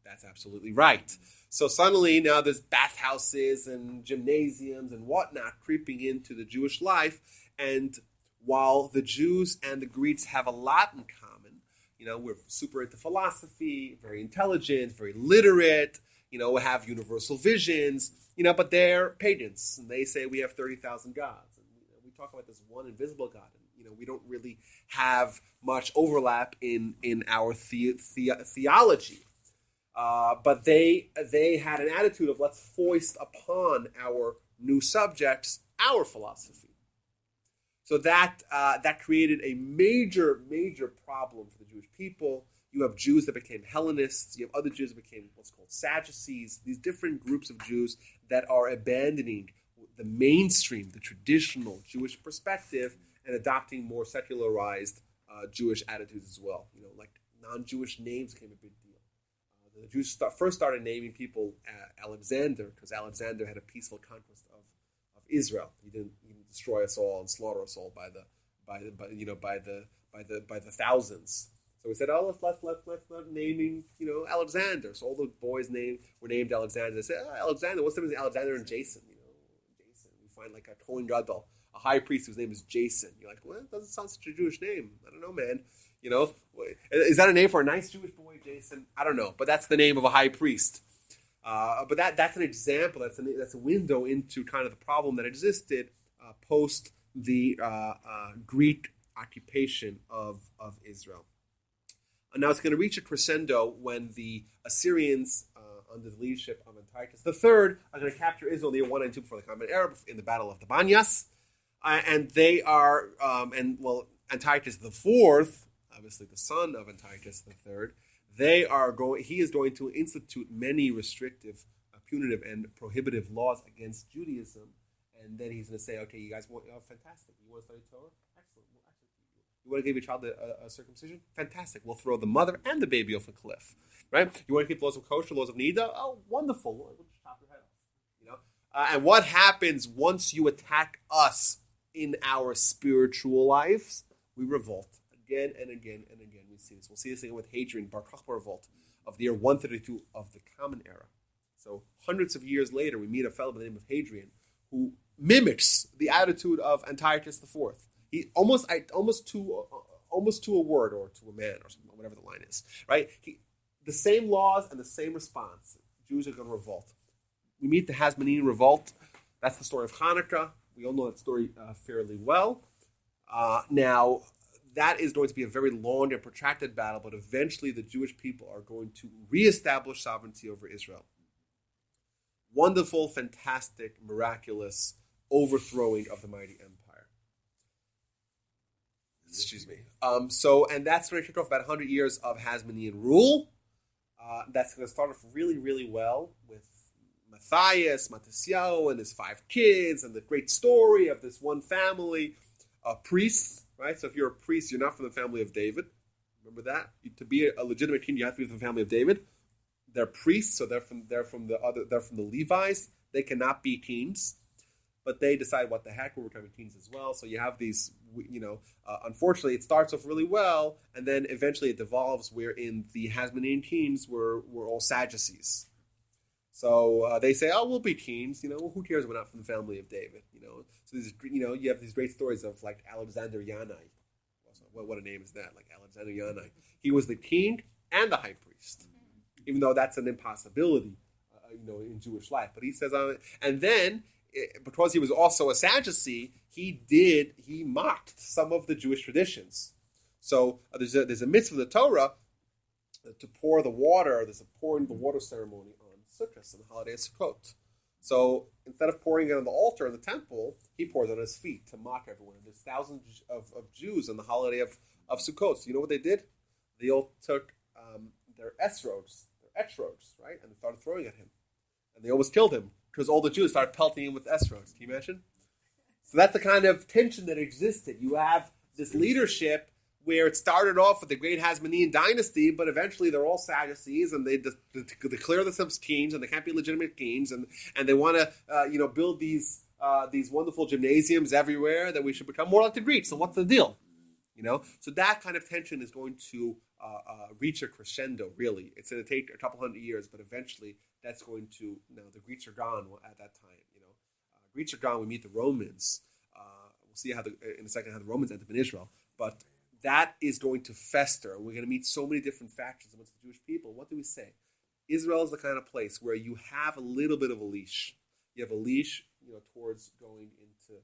That's absolutely right. So suddenly now there's bathhouses and gymnasiums and whatnot creeping into the Jewish life. And while the Jews and the Greeks have a lot in common, we're super into philosophy, very intelligent, very literate, we have universal visions, but they're pagans. And they say we have 30,000 gods. And we talk about this one invisible God. And, we don't really have much overlap in our theology. But they had an attitude of let's foist upon our new subjects our philosophy. So that created a major problem for the Jewish people. You have Jews that became Hellenists. You have other Jews that became what's called Sadducees. These different groups of Jews that are abandoning the mainstream, the traditional Jewish perspective, and adopting more secularized Jewish attitudes as well. Like non-Jewish names became a big deal. The Jews first started naming people Alexander because Alexander had a peaceful conquest of Israel. He didn't destroy us all and slaughter us all by the thousands. So we said, let's start naming Alexander. So all the boys' were named Alexander. They said, Alexander. What's the difference between Alexander and Jason? Jason. We find like a Kohen Gadol, a high priest whose name is Jason. You're like, well, it doesn't sound such a Jewish name. I don't know, man. Is that a name for a nice Jewish boy, Jason? I don't know, but that's the name of a high priest. But that's an example. That's a window into kind of the problem that existed post the Greek occupation of Israel. And now it's going to reach a crescendo when the Assyrians, under the leadership of Antiochus III, are going to capture Israel in the year 192 before the Common Era in the Battle of the Banyas. And they are, Antiochus the Fourth, obviously the son of Antiochus the Third, he is going to institute many restrictive, punitive, and prohibitive laws against Judaism. And then he's going to say, okay, you guys want, fantastic. You want to study Torah? Excellent. You want to give your child a circumcision? Fantastic. We'll throw the mother and the baby off a cliff, right? You want to keep laws of kosher, laws of nida? Oh, wonderful. We'll just chop your head off. And what happens once you attack us in our spiritual lives? We revolt again and again and again. We see this. We'll see this again with Hadrian, Bar Kokhba revolt of the year 132 of the Common Era. So hundreds of years later, we meet a fellow by the name of Hadrian who mimics the attitude of Antiochus IV. He almost to a word or to a man or something, whatever the line is, right? The same laws and the same response. Jews are going to revolt. We meet the Hasmonean revolt. That's the story of Hanukkah. We all know that story fairly well. Now, that is going to be a very long and protracted battle, but eventually the Jewish people are going to reestablish sovereignty over Israel. Wonderful, fantastic, miraculous overthrowing of the mighty empire. Excuse me. And that's going to kick off about 100 years of Hasmonean rule. That's going to start off really, really well with Matthias, Matisyahu, and his 5 kids, and the great story of this one family, priests, right? So if you're a priest, you're not from the family of David. Remember that? To be a legitimate king, you have to be from the family of David. They're priests, so they're from the Levites. They cannot be kings, but they decide, what the heck, we're becoming kings as well. So you have these, unfortunately, it starts off really well, and then eventually it devolves wherein the Hasmonean kings were all Sadducees. So they say, we'll be kings. Who cares? We're not from the family of David. So there's, you have these great stories of like Alexander Yanai. What a name is that? Like Alexander Yanai. He was the king and the high priest, even though that's an impossibility, in Jewish life. But he says, and then because he was also a Sadducee, he mocked some of the Jewish traditions. So there's a mitzvah of the Torah to pour the water. There's a pouring the water ceremony on Sukkot, on the holiday of Sukkot. So instead of pouring it on the altar in the temple, he pours it on his feet to mock everyone. And there's thousands of Jews on the holiday of Sukkot. So you know what they did? They all took their etrodes, right? And they started throwing at him. And they almost killed him because all the Jews started pelting him with etrodes. Can you imagine? So that's the kind of tension that existed. You have this leadership where it started off with the great Hasmonean dynasty, but eventually they're all Sadducees, and they declare themselves kings, and they can't be legitimate kings, and they want to build these wonderful gymnasiums everywhere that we should become more like the Greeks. So what's the deal? So that kind of tension is going to reach a crescendo. Really, it's going to take a couple hundred years, but eventually that's going to. The Greeks are gone at that time. Greeks are gone. We meet the Romans. We'll see in a second how the Romans end up in Israel, but that is going to fester. We're going to meet so many different factions amongst the Jewish people. What do we say? Israel is the kind of place where you have a little bit of a leash. You have a leash, towards going into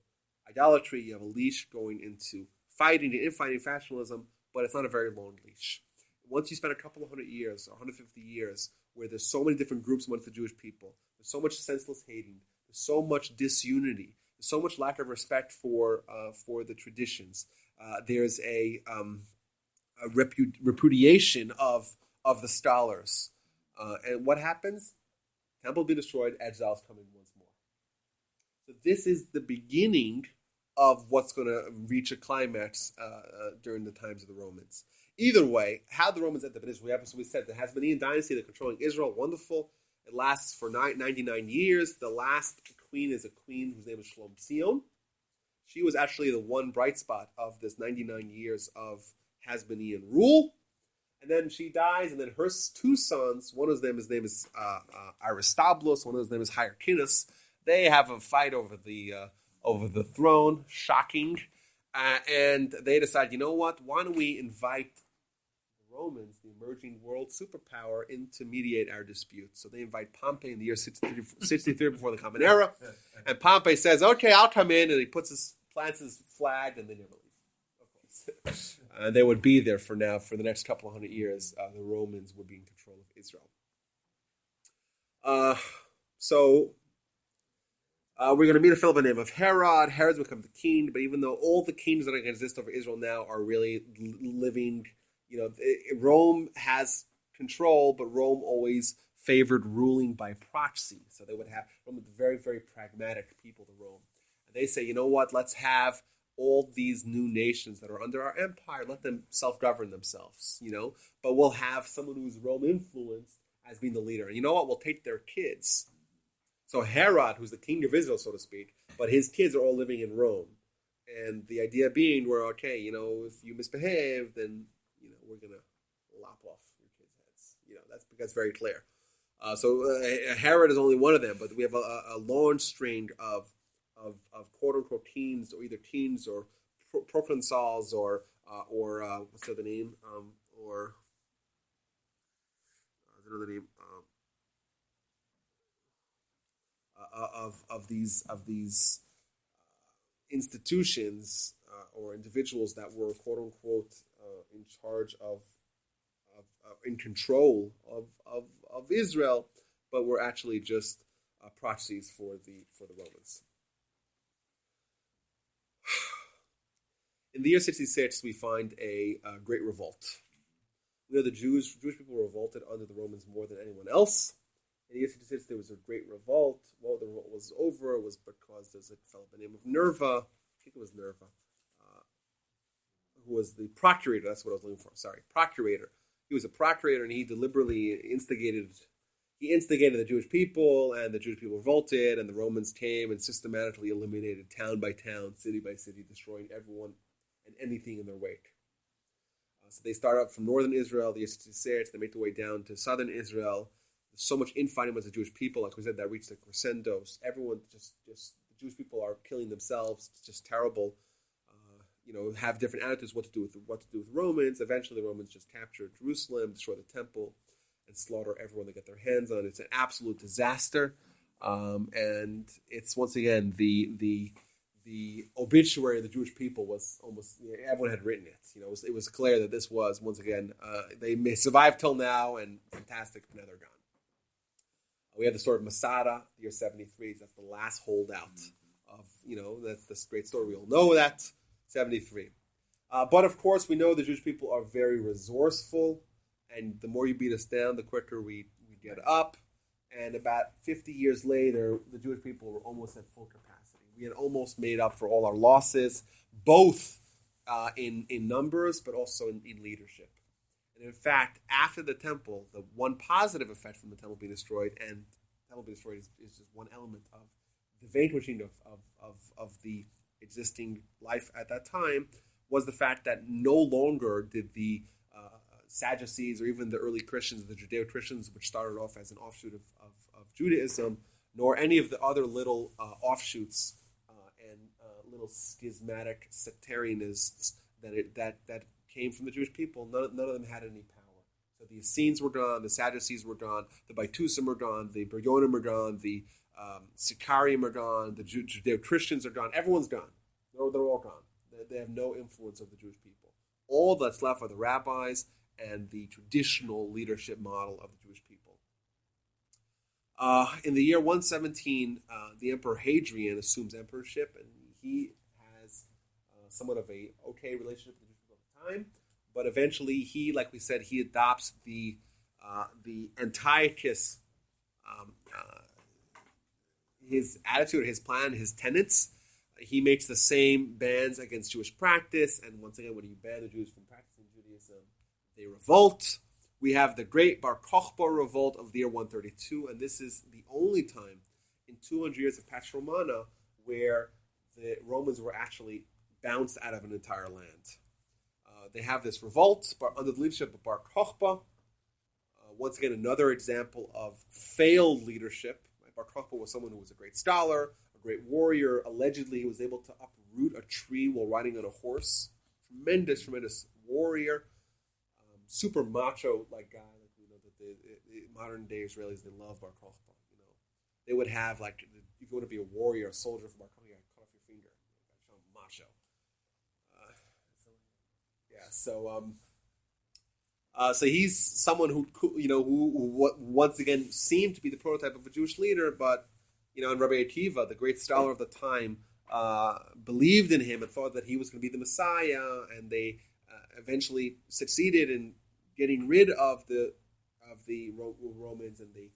idolatry. You have a leash going into fighting and infighting factionalism, but it's not a very long leash. Once you spend a couple of 100 years, or 150 years, where there's so many different groups amongst the Jewish people, there's so much senseless hating, there's so much disunity, there's so much lack of respect for the traditions. There's a repudiation of the scholars. And what happens? Temple will be destroyed, exiles coming once more. So this is the beginning of what's going to reach a climax during the times of the Romans. Either way, how the Romans end up in Israel, we said the Hasmonean dynasty, they're controlling Israel, wonderful. It lasts for 99 years. The last queen is a queen whose name is Shlom Sion. She was actually the one bright spot of this 99 years of Hasmonean rule. And then she dies, and then her 2 sons, one of them, his name is Aristobulus, one of his name is Hyrcanus. They have a fight over the throne, shocking. And they decide, you know what, why don't we invite the Romans, the emerging world superpower, in to mediate our dispute. So they invite Pompey in the year 63 before the Common Era. And Pompey says, okay, I'll come in, and he plants his flag, and they never leave, of course. They would be there for the next couple of 100 years. The Romans would be in control of Israel. So We're going to meet a fellow by the name of Herod. Herod's become the king, but even though all the kings that exist over Israel now are really living, Rome has control, but Rome always favored ruling by proxy. So they would have very, very pragmatic people to Rome. And they say, you know what, let's have all these new nations that are under our empire, let them self-govern themselves, but we'll have someone who's Rome influenced as being the leader. And you know what, we'll take their kids. So Herod, who's the king of Israel, so to speak, but his kids are all living in Rome. And the idea being, if you misbehave, then, we're going to lop off your kids' heads. That's very clear. So Herod is only one of them, but we have a long string of quote-unquote teens, or either teens or proconsuls or what's the other name? Another name. Of these institutions or individuals that were quote unquote in charge of in control of Israel, but were actually just proxies for the Romans. In the year 66, we find a great revolt. We know the Jewish people revolted under the Romans more than anyone else. In the year 66, there was a great revolt. Well, the revolt was over. It was because there's a fellow by the name of Nerva. I think it was Nerva, who was the procurator. That's what I was looking for. Sorry, procurator. He was a procurator, and he deliberately instigated the Jewish people, and the Jewish people revolted, and the Romans came and systematically eliminated town by town, city by city, destroying everyone and anything in their wake. So they start up from northern Israel, the year 66. They make their way down to southern Israel. There's so much infighting amongst the Jewish people, like we said, that reached the crescendos. Everyone just the Jewish people are killing themselves. It's just terrible. Have different attitudes what to do with Romans. Eventually, the Romans just capture Jerusalem, destroy the temple, and slaughter everyone they get their hands on. It's an absolute disaster, and it's once again the obituary of the Jewish people was almost everyone had written it. It was clear that this was once again they may survive till now and fantastic, but now they're gone. We have the story of Masada, the year 73. That's the last holdout of that's the great story. We all know that 73. But of course, we know the Jewish people are very resourceful, and the more you beat us down, the quicker we get up. And about 50 years later, the Jewish people were almost at full capacity. We had almost made up for all our losses, both in numbers, but also in leadership. And in fact, after the temple, the one positive effect from the temple being destroyed, and the temple being destroyed is just one element of the vanquishing of the existing life at that time, was the fact that no longer did the Sadducees or even the early Christians, the Judeo-Christians, which started off as an offshoot of Judaism, nor any of the other little offshoots and little schismatic sectarianists that came from the Jewish people. None of them had any power. So the Essenes were gone, the Sadducees were gone, the Baitusim were gone, the Biryonim are gone, the Sicarium are gone, the Judeo-Christians are gone. Everyone's gone. They're all gone. They have no influence of the Jewish people. All that's left are the rabbis and the traditional leadership model of the Jewish people. In the year 117, the Emperor Hadrian assumes emperorship, and he has somewhat of a okay relationship with the Jewish people at the time. But eventually, he, like we said, he adopts the Antiochus, his attitude, his plan, his tenets. He makes the same bans against Jewish practice, and once again, when you ban the Jews from practicing Judaism, they revolt. We have the great Bar Kokhba revolt of the year 132, and this is the only time in 200 years of Pax Romana where the Romans were actually bounced out of an entire land. They have this revolt under the leadership of Bar Kokhba. Once again, another example of failed leadership. Bar Kokhba was someone who was a great scholar, a great warrior. Allegedly, he was able to uproot a tree while riding on a horse. Tremendous warrior. Super macho guy. That the modern day Israelis, they love Bar Kokhba. They would have if you want to be a warrior, a soldier for Bar Kokhba, you got to cut off your finger. You got to show macho. So he's someone who once again seemed to be the prototype of a Jewish leader, but And Rabbi Akiva, the great scholar of the time, believed in him and thought that he was going to be the Messiah, and they eventually succeeded in getting rid of the Romans, and they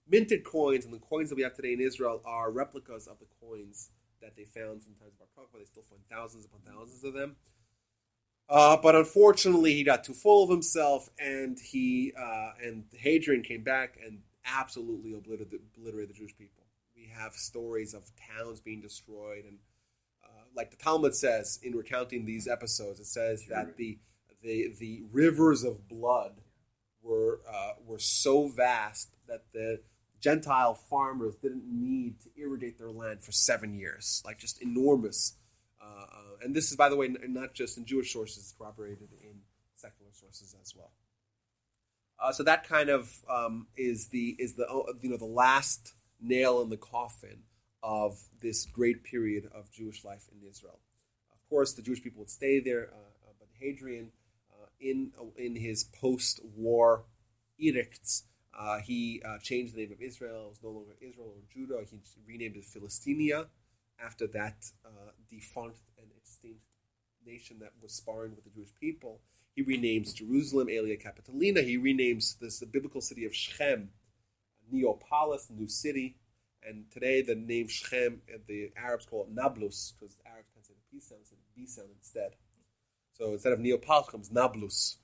minted coins, and the coins that we have today in Israel are replicas of the coins that they found from times of Bar Kokhba. They still find thousands upon thousands of them. But unfortunately, he got too full of himself, and Hadrian came back and absolutely obliterated the Jewish people. We have stories of towns being destroyed, and like the Talmud says in recounting these episodes, it says that the rivers of blood were so vast that the Gentile farmers didn't need to irrigate their land for 7 years, like just enormous. And this is, by the way, not just in Jewish sources; it's corroborated in secular sources as well. So that kind of is the last nail in the coffin of this great period of Jewish life in Israel. Of course, the Jewish people would stay there, but Hadrian, in his post-war edicts, he changed the name of Israel. It was no longer Israel or Judah. He renamed it Philistinia after that defunct and extinct nation that was sparring with the Jewish people. He renames Jerusalem Aelia Capitolina. He renames the biblical city of Shechem Neopolis, new city. And today the name Shechem, the Arabs call it Nablus, because the Arabs can't say the P sound, say the B sound instead. So instead of Neopolis comes Nablus.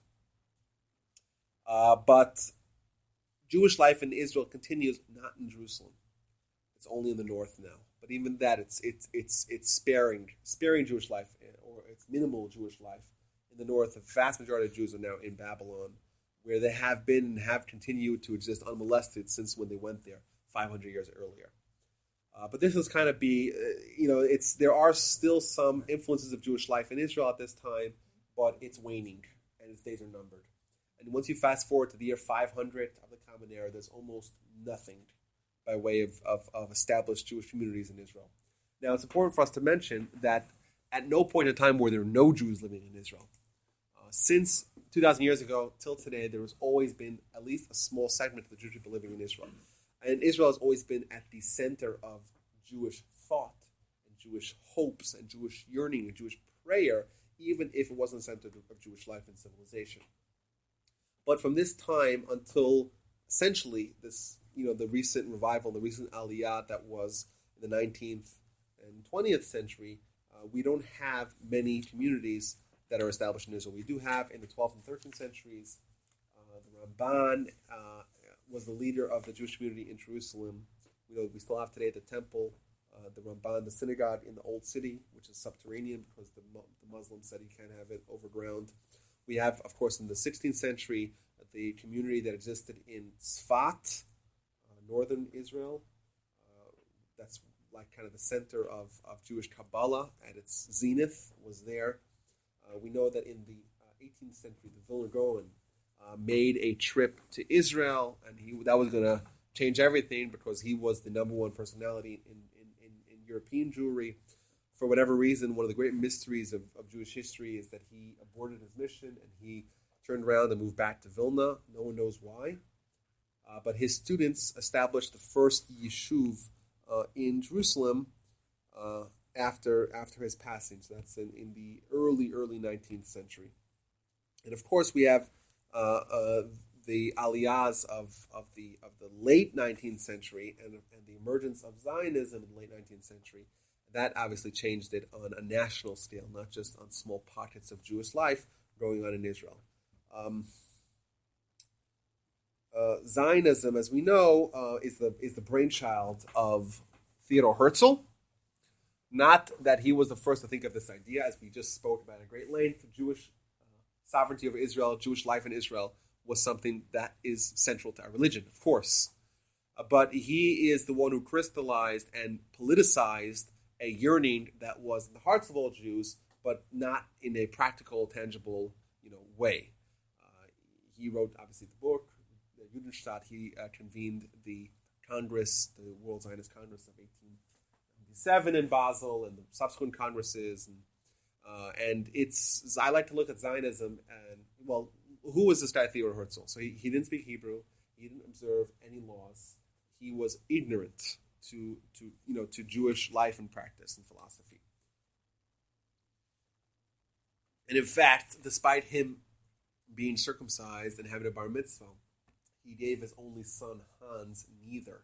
But Jewish life in Israel continues not in Jerusalem. It's only in the north now. But even that, it's sparing Jewish life, or it's minimal Jewish life in the north. The vast majority of Jews are now in Babylon, where they have been and have continued to exist unmolested since when they went there 500 years earlier. But this is kind of there are still some influences of Jewish life in Israel at this time, but it's waning and its days are numbered. And once you fast forward to the year 500 of the Common Era, there's almost nothing by way of established Jewish communities in Israel. Now, it's important for us to mention that at no point in time were there no Jews living in Israel. Since 2,000 years ago till today, there has always been at least a small segment of the Jewish people living in Israel. And Israel has always been at the center of Jewish thought and Jewish hopes and Jewish yearning and Jewish prayer, even if it wasn't the center of Jewish life and civilization. But from this time until essentially this, the recent revival, the recent aliyah that was in the 19th and 20th century, we don't have many communities that are established in Israel. We do have in the 12th and 13th centuries, the Ramban was the leader of the Jewish community in Jerusalem. We still have today the temple, the Ramban, the synagogue in the Old City, which is subterranean because the Muslims said he can't have it overground. We have, of course, in the 16th century, the community that existed in Tzfat, northern Israel. That's like kind of the center of Jewish Kabbalah at its zenith was there. We know that in the 18th century, the Vilna Gaon made a trip to Israel, and that was going to change everything because he was the number one personality in European Jewry. For whatever reason, one of the great mysteries of Jewish history is that he aborted his mission and he turned around and moved back to Vilna. No one knows why. But his students established the first yeshuv in Jerusalem after his passing. So that's in the early 19th century. And of course, we have the aliyahs of the late 19th century and the emergence of Zionism in the late 19th century. That obviously changed it on a national scale, not just on small pockets of Jewish life going on in Israel. Zionism, as we know, is the brainchild of Theodor Herzl. Not that he was the first to think of this idea, as we just spoke about at great length. Jewish sovereignty over Israel, Jewish life in Israel, was something that is central to our religion, of course. But he is the one who crystallized and politicized a yearning that was in the hearts of all Jews, but not in a practical, tangible, way. He wrote, obviously, the book, the Judenstaat. He convened the Congress, the World Zionist Congress of 1897 in Basel, and the subsequent congresses. And it's, I like to look at Zionism and, who was this guy Theodor Herzl? So he didn't speak Hebrew. He didn't observe any laws. He was ignorant to Jewish life and practice and philosophy. And in fact, despite him being circumcised and having a bar mitzvah, he gave his only son Hans neither.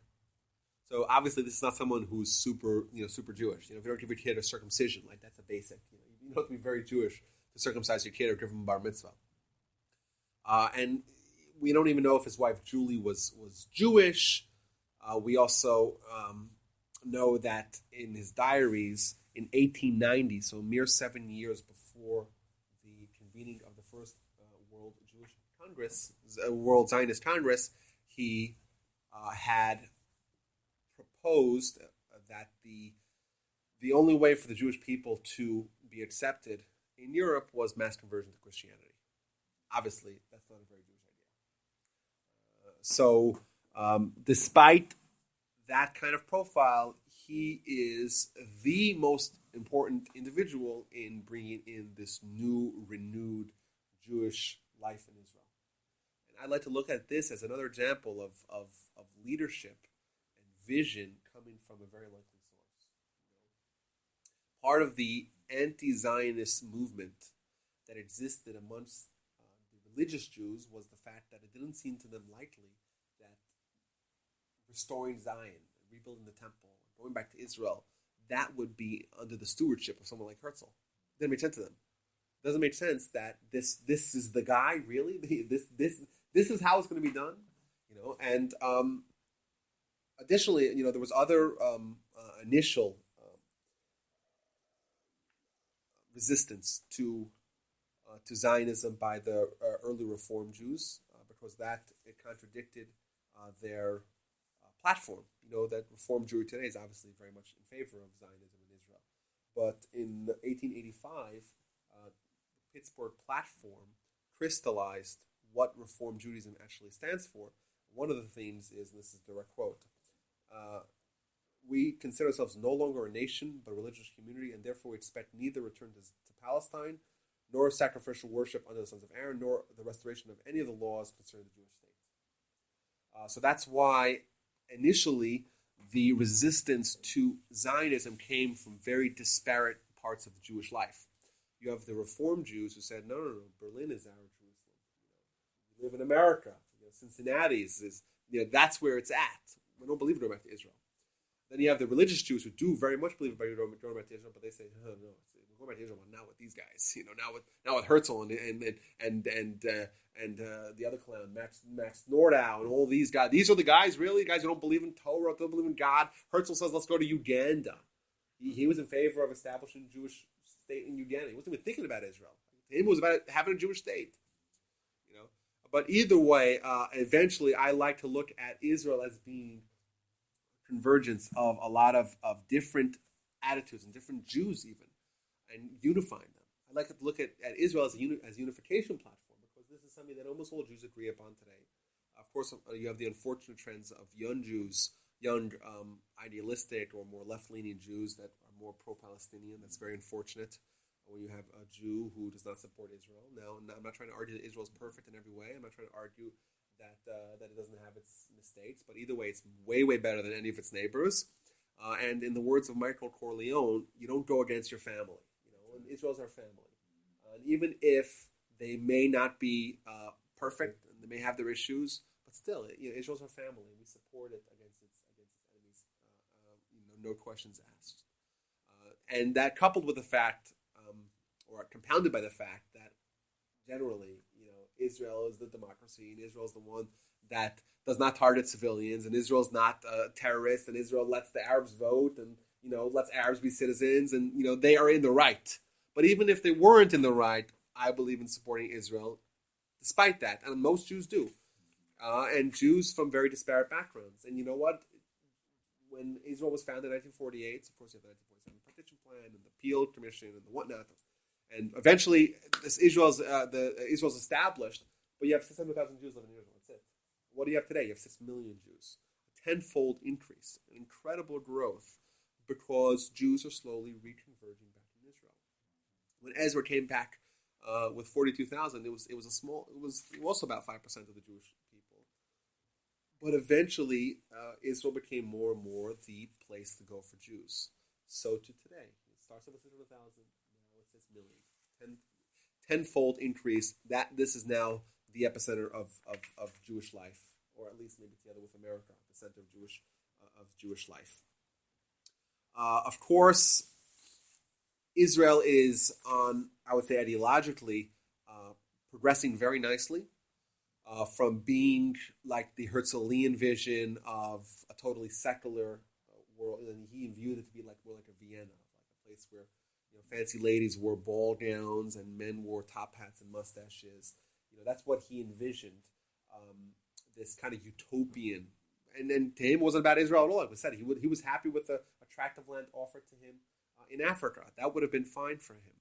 So obviously, this is not someone who's super Jewish. If you don't give your kid a circumcision, like that's a basic. You don't have to be very Jewish to circumcise your kid or give him a bar mitzvah. And we don't even know if his wife Julie was Jewish. We also know that in his diaries in 1890, so a mere 7 years before the convening of the first World Jewish Congress, World Zionist Congress, he had proposed that the only way for the Jewish people to be accepted in Europe was mass conversion to Christianity. Obviously, that's not a very Jewish idea. So, despite that kind of profile, he is the most important individual in bringing in this new, renewed Jewish life in Israel. And I'd like to look at this as another example of leadership and vision coming from a very likely source. Part of the anti-Zionist movement that existed amongst the religious Jews was the fact that it didn't seem to them likely that restoring Zion, rebuilding the temple, going back to Israel, that would be under the stewardship of someone like Herzl. It didn't make sense to them. It doesn't make sense that this is the guy, really? This is how it's going to be done? And additionally, there was other initial resistance to Zionism by the early Reform Jews because that it contradicted their platform. That Reform Jewry today is obviously very much in favor of Zionism in Israel. But in 1885, the Pittsburgh platform crystallized what Reform Judaism actually stands for. One of the things is, and this is a direct quote, we consider ourselves no longer a nation, but a religious community, and therefore we expect neither return to Palestine, nor sacrificial worship under the sons of Aaron, nor the restoration of any of the laws concerning the Jewish state. So that's why initially the resistance to Zionism came from very disparate parts of the Jewish life. You have the Reform Jews who said, no, Berlin is our Jerusalem. We live in America. Cincinnati is that's where it's at. We don't believe in going back to Israel. Then you have the religious Jews who do very much believe about going back to Israel, but they say, no, we're going back to Israel, but not with these guys. Now with Herzl and the other clown, Max Nordau, and all these guys. These are the guys, really, guys who don't believe in Torah, don't believe in God. Herzl says, let's go to Uganda. He was in favor of establishing a Jewish state in Uganda. He wasn't even thinking about Israel. To him, it was about having a Jewish state. But either way, eventually, I like to look at Israel as being convergence of a lot of different attitudes and different Jews even, and unifying them. I like to look at Israel as a unification platform because this is something that almost all Jews agree upon today. Of course, you have the unfortunate trends of young Jews, idealistic or more left-leaning Jews that are more pro-Palestinian. That's very unfortunate. When you have a Jew who does not support Israel. Now, I'm not trying to argue that Israel is perfect in every way. I'm not trying to argue that it doesn't have its mistakes. But either way, it's way, way better than any of its neighbors. And in the words of Michael Corleone, you don't go against your family. And Israel's our family. And even if they may not be perfect and they may have their issues, but still, Israel's our family. And we support it against its enemies. No questions asked. And that coupled with the fact, or compounded by the fact that generally, Israel is the democracy, and Israel is the one that does not target civilians, and Israel's not a terrorist, and Israel lets the Arabs vote, and lets Arabs be citizens, and they are in the right. But even if they weren't in the right, I believe in supporting Israel, despite that, and most Jews do, and Jews from very disparate backgrounds. And you know what? When Israel was founded in 1948, of course, you have the 1947 Partition Plan and the Peel Commission and the whatnot. And eventually, Israel's established, but you have 600,000 Jews living in Israel. That's it. What do you have today? You have 6 million Jews. A tenfold increase, an incredible growth, because Jews are slowly reconverging back in Israel. When Ezra came back with 42,000, it was also about 5% of the Jewish people. But eventually, Israel became more and more the place to go for Jews. So to today. It starts with 600,000, now it says million. Tenfold increase. This is now the epicenter of Jewish life, or at least maybe together with America, the center of Jewish life. Of course, Israel is on, I would say ideologically, progressing very nicely. From being like the Herzlian vision of a totally secular world, and he viewed it to be like more like a Vienna, like a place where fancy ladies wore ball gowns and men wore top hats and mustaches. That's what he envisioned. This kind of utopian, and then to him it wasn't about Israel at all. Like we said, he was happy with the attractive land offered to him in Africa. That would have been fine for him.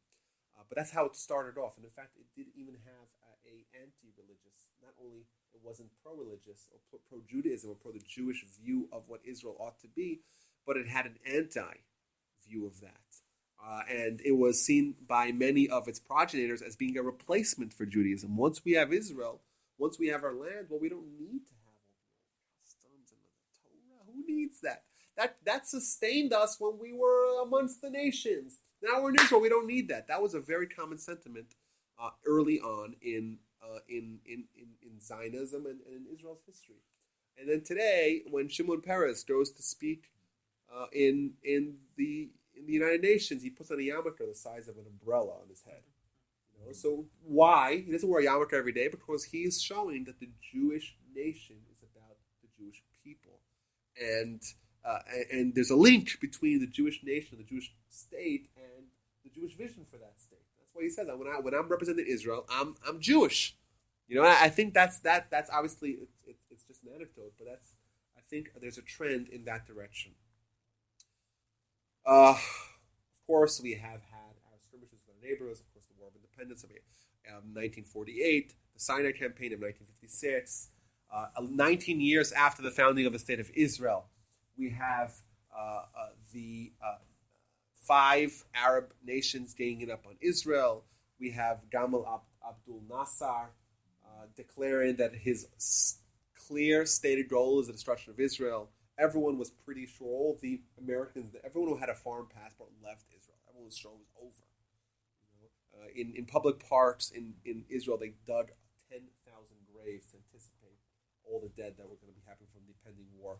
But that's how it started off, and in fact, it did even have a anti-religious. Not only it wasn't pro-religious or pro-Judaism or pro the Jewish view of what Israel ought to be, but it had an anti-view of that, and it was seen by many of its progenitors as being a replacement for Judaism. Once we have Israel, once we have our land, well, we don't need to have all the customs and the Torah. Who needs that? That sustained us when we were amongst the nations. Now we're in Israel. We don't need that. That was a very common sentiment early on in Zionism and in Israel's history. And then today, when Shimon Peres goes to speak in the United Nations, he puts on a yarmulke the size of an umbrella on his head. So why? He doesn't wear a yarmulke every day because he is showing that the Jewish nation is about the Jewish people, and there's a link between the Jewish nation, the Jewish state, and the Jewish vision for that state. That's why he says that when I'm representing Israel, I'm Jewish. I think that's obviously it's just an anecdote, but I think there's a trend in that direction. Of course, we have had our skirmishes with our neighbors. Of course, the War of Independence of 1948, the Sinai Campaign of 1956. 19 years after the founding of the State of Israel, we have the 5 Arab nations ganging up on Israel. We have Gamal Abdul Nasser declaring that his clear stated goal is the destruction of Israel. Everyone was pretty sure, all the Americans, everyone who had a foreign passport left Israel. Everyone was sure it was over. In public parks in Israel, they dug 10,000 graves to anticipate all the dead that were going to be happening from the impending war.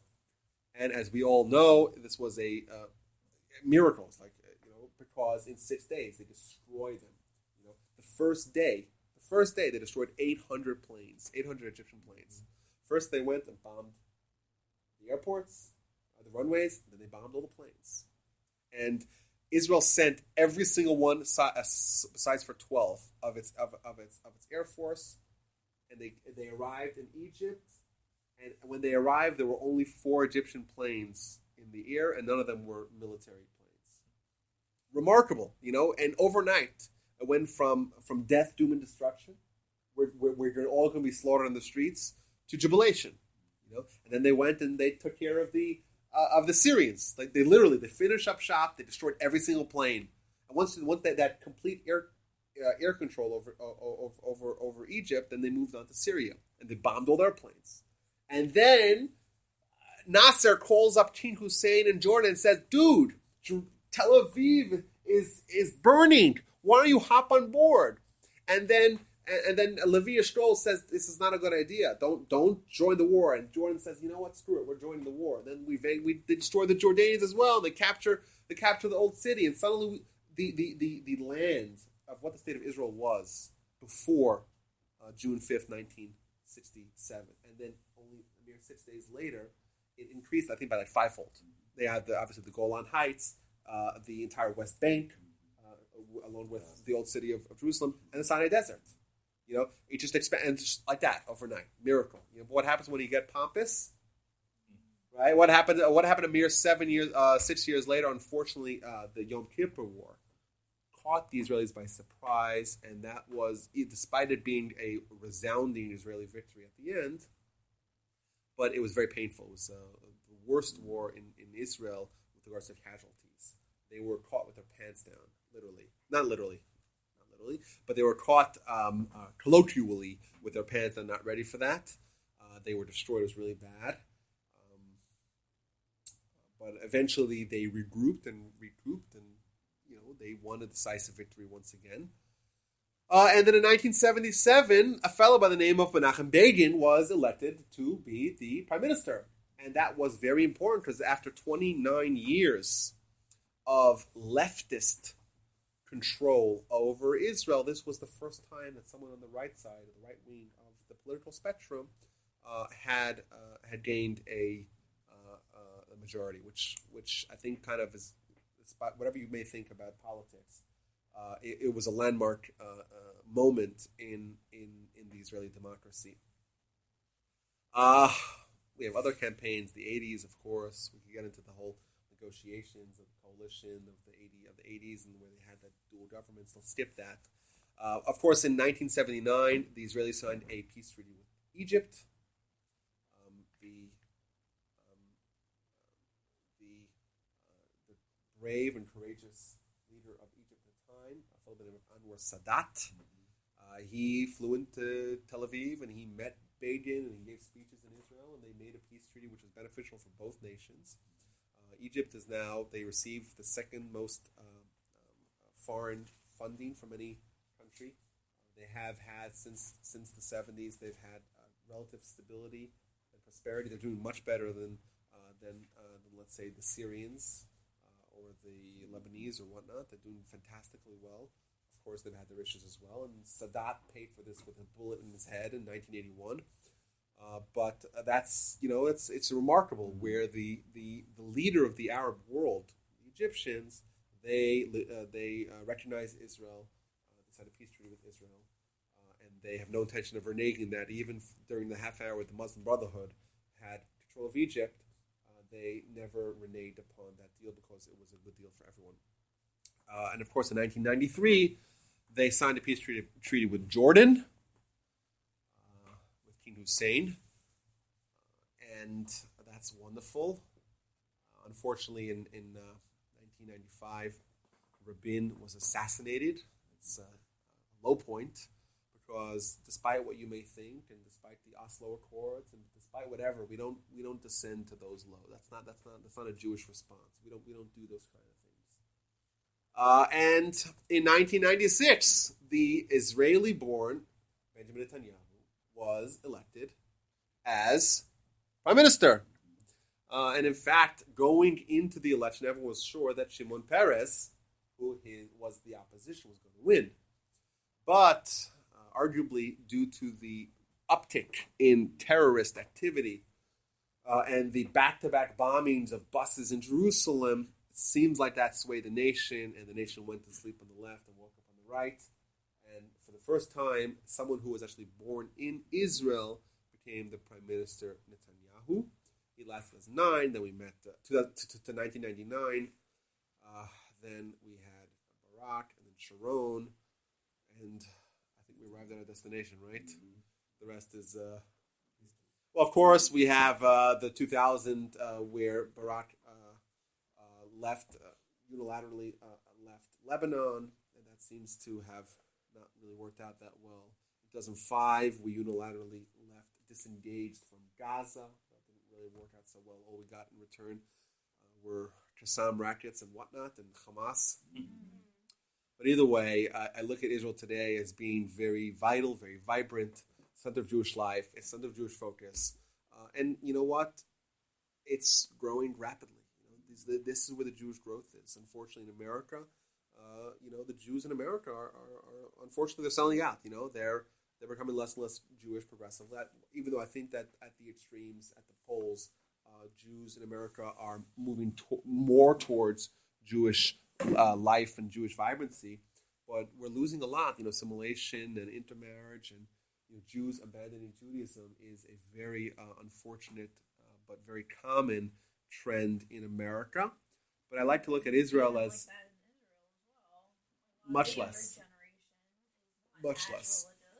And as we all know, this was a miracle. It's because in 6 days they destroyed them. The first day they destroyed 800 planes, 800 Egyptian planes. First they went and bombed the airports, the runways, and then they bombed all the planes. And Israel sent every single one, besides for 12 of its air force, and they arrived in Egypt. And when they arrived, there were only 4 Egyptian planes in the air, and none of them were military planes. Remarkable, And overnight, it went from death, doom, and destruction, we're all going to be slaughtered in the streets, to jubilation. And then they went and they took care of the Syrians. Like they finished up shop. They destroyed every single plane. And once that complete air control over Egypt, then they moved on to Syria and they bombed all their planes. And then Nasser calls up King Hussein in Jordan and says, "Dude, Tel Aviv is burning. Why don't you hop on board?" And then Levi Eshkol says, "This is not a good idea. Don't join the war." And Jordan says, "You know what? Screw it. We're joining the war." And then we destroy the Jordanians as well. They capture the old city, and suddenly the land of what the state of Israel was before June 5th, 1967, and then only a mere 6 days later, it increased, I think, by like 5-fold. They had obviously the Golan Heights, the entire West Bank, along with the old city of Jerusalem, and the Sinai Desert. It just expands just like that overnight. Miracle. But what happens when you get pompous? Right? What happened a mere 6 years later? Unfortunately, the Yom Kippur War caught the Israelis by surprise, and that was, despite it being a resounding Israeli victory at the end, but it was very painful. It was the worst war in Israel with regards to casualties. They were caught with their pants down, literally. Not literally, but they were caught colloquially with their pants down, not ready for that. They were destroyed. It was really bad. But eventually they regrouped and recouped, and they won a decisive victory once again. And then in 1977, a fellow by the name of Menachem Begin was elected to be the prime minister. And that was very important because after 29 years of leftist control over Israel, this was the first time that someone on the right side, the right wing of the political spectrum, had gained a majority, which I think kind of is, whatever you may think about politics, it was a landmark moment in the Israeli democracy. We have other campaigns, the 80s, of course. We could get into the whole negotiations of the coalition of the 80s and where they had that dual government, so let's skip that. Of course, in 1979, the Israelis signed a peace treaty with Egypt. The brave and courageous leader of Egypt at the time, a fellow by the name of Anwar Sadat, he flew into Tel Aviv and he met Begin and he gave speeches in Israel, and they made a peace treaty which was beneficial for both nations. Egypt is now, they receive the second most foreign funding from any country. They have had, since the 70s, they've had relative stability and prosperity. They're doing much better than let's say, the Syrians or the Lebanese or whatnot. They're doing fantastically well. Of course, they've had their issues as well. And Sadat paid for this with a bullet in his head in 1981. But that's, it's remarkable where the leader of the Arab world, the Egyptians, they recognize Israel. They signed a peace treaty with Israel. And they have no intention of reneging that. Even during the half hour the Muslim Brotherhood had control of Egypt, they never reneged upon that deal because it was a good deal for everyone. And of course, in 1993, they signed a peace treaty with Jordan, with King Hussein, and that's wonderful. Unfortunately, in 1995, Rabin was assassinated. It's a low point because, despite what you may think, and despite the Oslo Accords, and despite whatever, we don't descend to those lows. That's not a Jewish response. We don't do those kind of things. And in 1996, the Israeli-born Benjamin Netanyahu was elected as prime minister. And in fact, going into the election, everyone was sure that Shimon Peres, who was the opposition, was going to win. But arguably, due to the uptick in terrorist activity and the back-to-back bombings of buses in Jerusalem, it seems like that swayed the nation, and the nation went to sleep on the left and woke up on the right. And for the first time, someone who was actually born in Israel became the Prime Minister Netanyahu. He lasted as 9, then we met to 1999. Then we had Barak, and then Sharon, and I think we arrived at our destination, right? Mm-hmm. The rest is... well, of course, we have the 2000 where Barak unilaterally left Lebanon, and that seems to have not really worked out that well. In 2005, we unilaterally disengaged from Gaza. That didn't really work out so well. All we got in return were Qassam rackets and whatnot, and Hamas. Mm-hmm. But either way, I look at Israel today as being very vital, very vibrant, center of Jewish life, a center of Jewish focus. And you know what? It's growing rapidly. This is where the Jewish growth is. Unfortunately, in America, the Jews in America are unfortunately, they're selling out. They're becoming less and less Jewish progressive. Even though I think that at the extremes, at the poles, Jews in America are moving more towards Jewish life and Jewish vibrancy, but we're losing a lot. Assimilation and intermarriage, and Jews abandoning Judaism is a very unfortunate but very common trend in America. But I like to look at Israel as much less.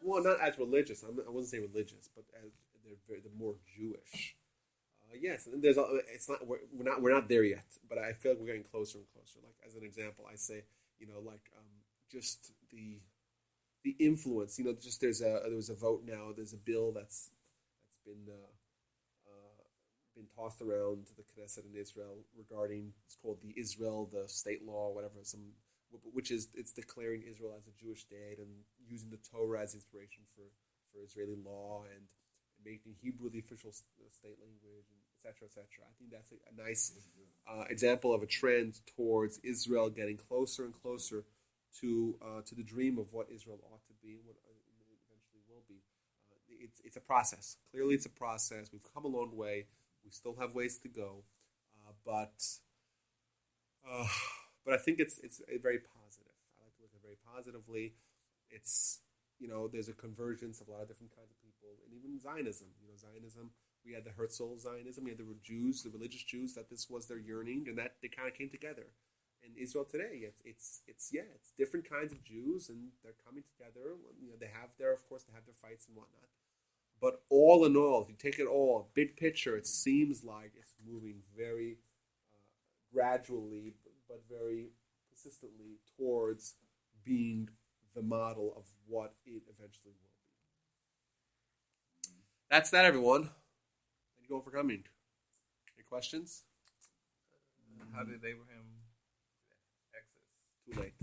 Well, not as religious. I wouldn't say religious, but as they're more Jewish. Yes, and we're not there yet, but I feel like we're getting closer and closer. Like as an example, I say, just the influence. Just there was a vote now. There's a bill that's been tossed around the Knesset in Israel regarding, it's called the Israel, the state law, whatever, which is, it's declaring Israel as a Jewish state and using the Torah as inspiration for Israeli law and making Hebrew the official state language, et cetera, et cetera. I think that's a nice example of a trend towards Israel getting closer and closer to the dream of what Israel ought to be and what it eventually will be. It's a process. Clearly, it's a process. We've come a long way. We still have ways to go, but I think it's very positive. I like to look at it very positively. It's, there's a convergence of a lot of different kinds of people, and even Zionism. Zionism. We had the Herzl Zionism. We had the Jews, the religious Jews, that this was their yearning, and that they kind of came together. In Israel today, it's different kinds of Jews, and they're coming together. They have their fights and whatnot. But all in all, if you take it all, big picture, it seems like it's moving very gradually, but very persistently towards being the model of what it eventually will be. That's that, everyone. Thank you all for coming. Any questions? How did Abraham exit? Too late.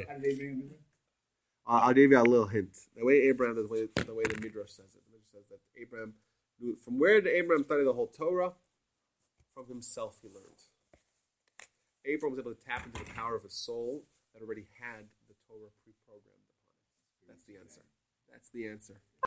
How did they bring him? I'll give you a little hint. The way Abraham, the way the Midrash says it, the Midrash says that Abraham knew, from where did Abraham study the whole Torah? From himself he learned. Abraham was able to tap into the power of a soul that already had the Torah pre-programmed upon it. That's the answer. That's the answer.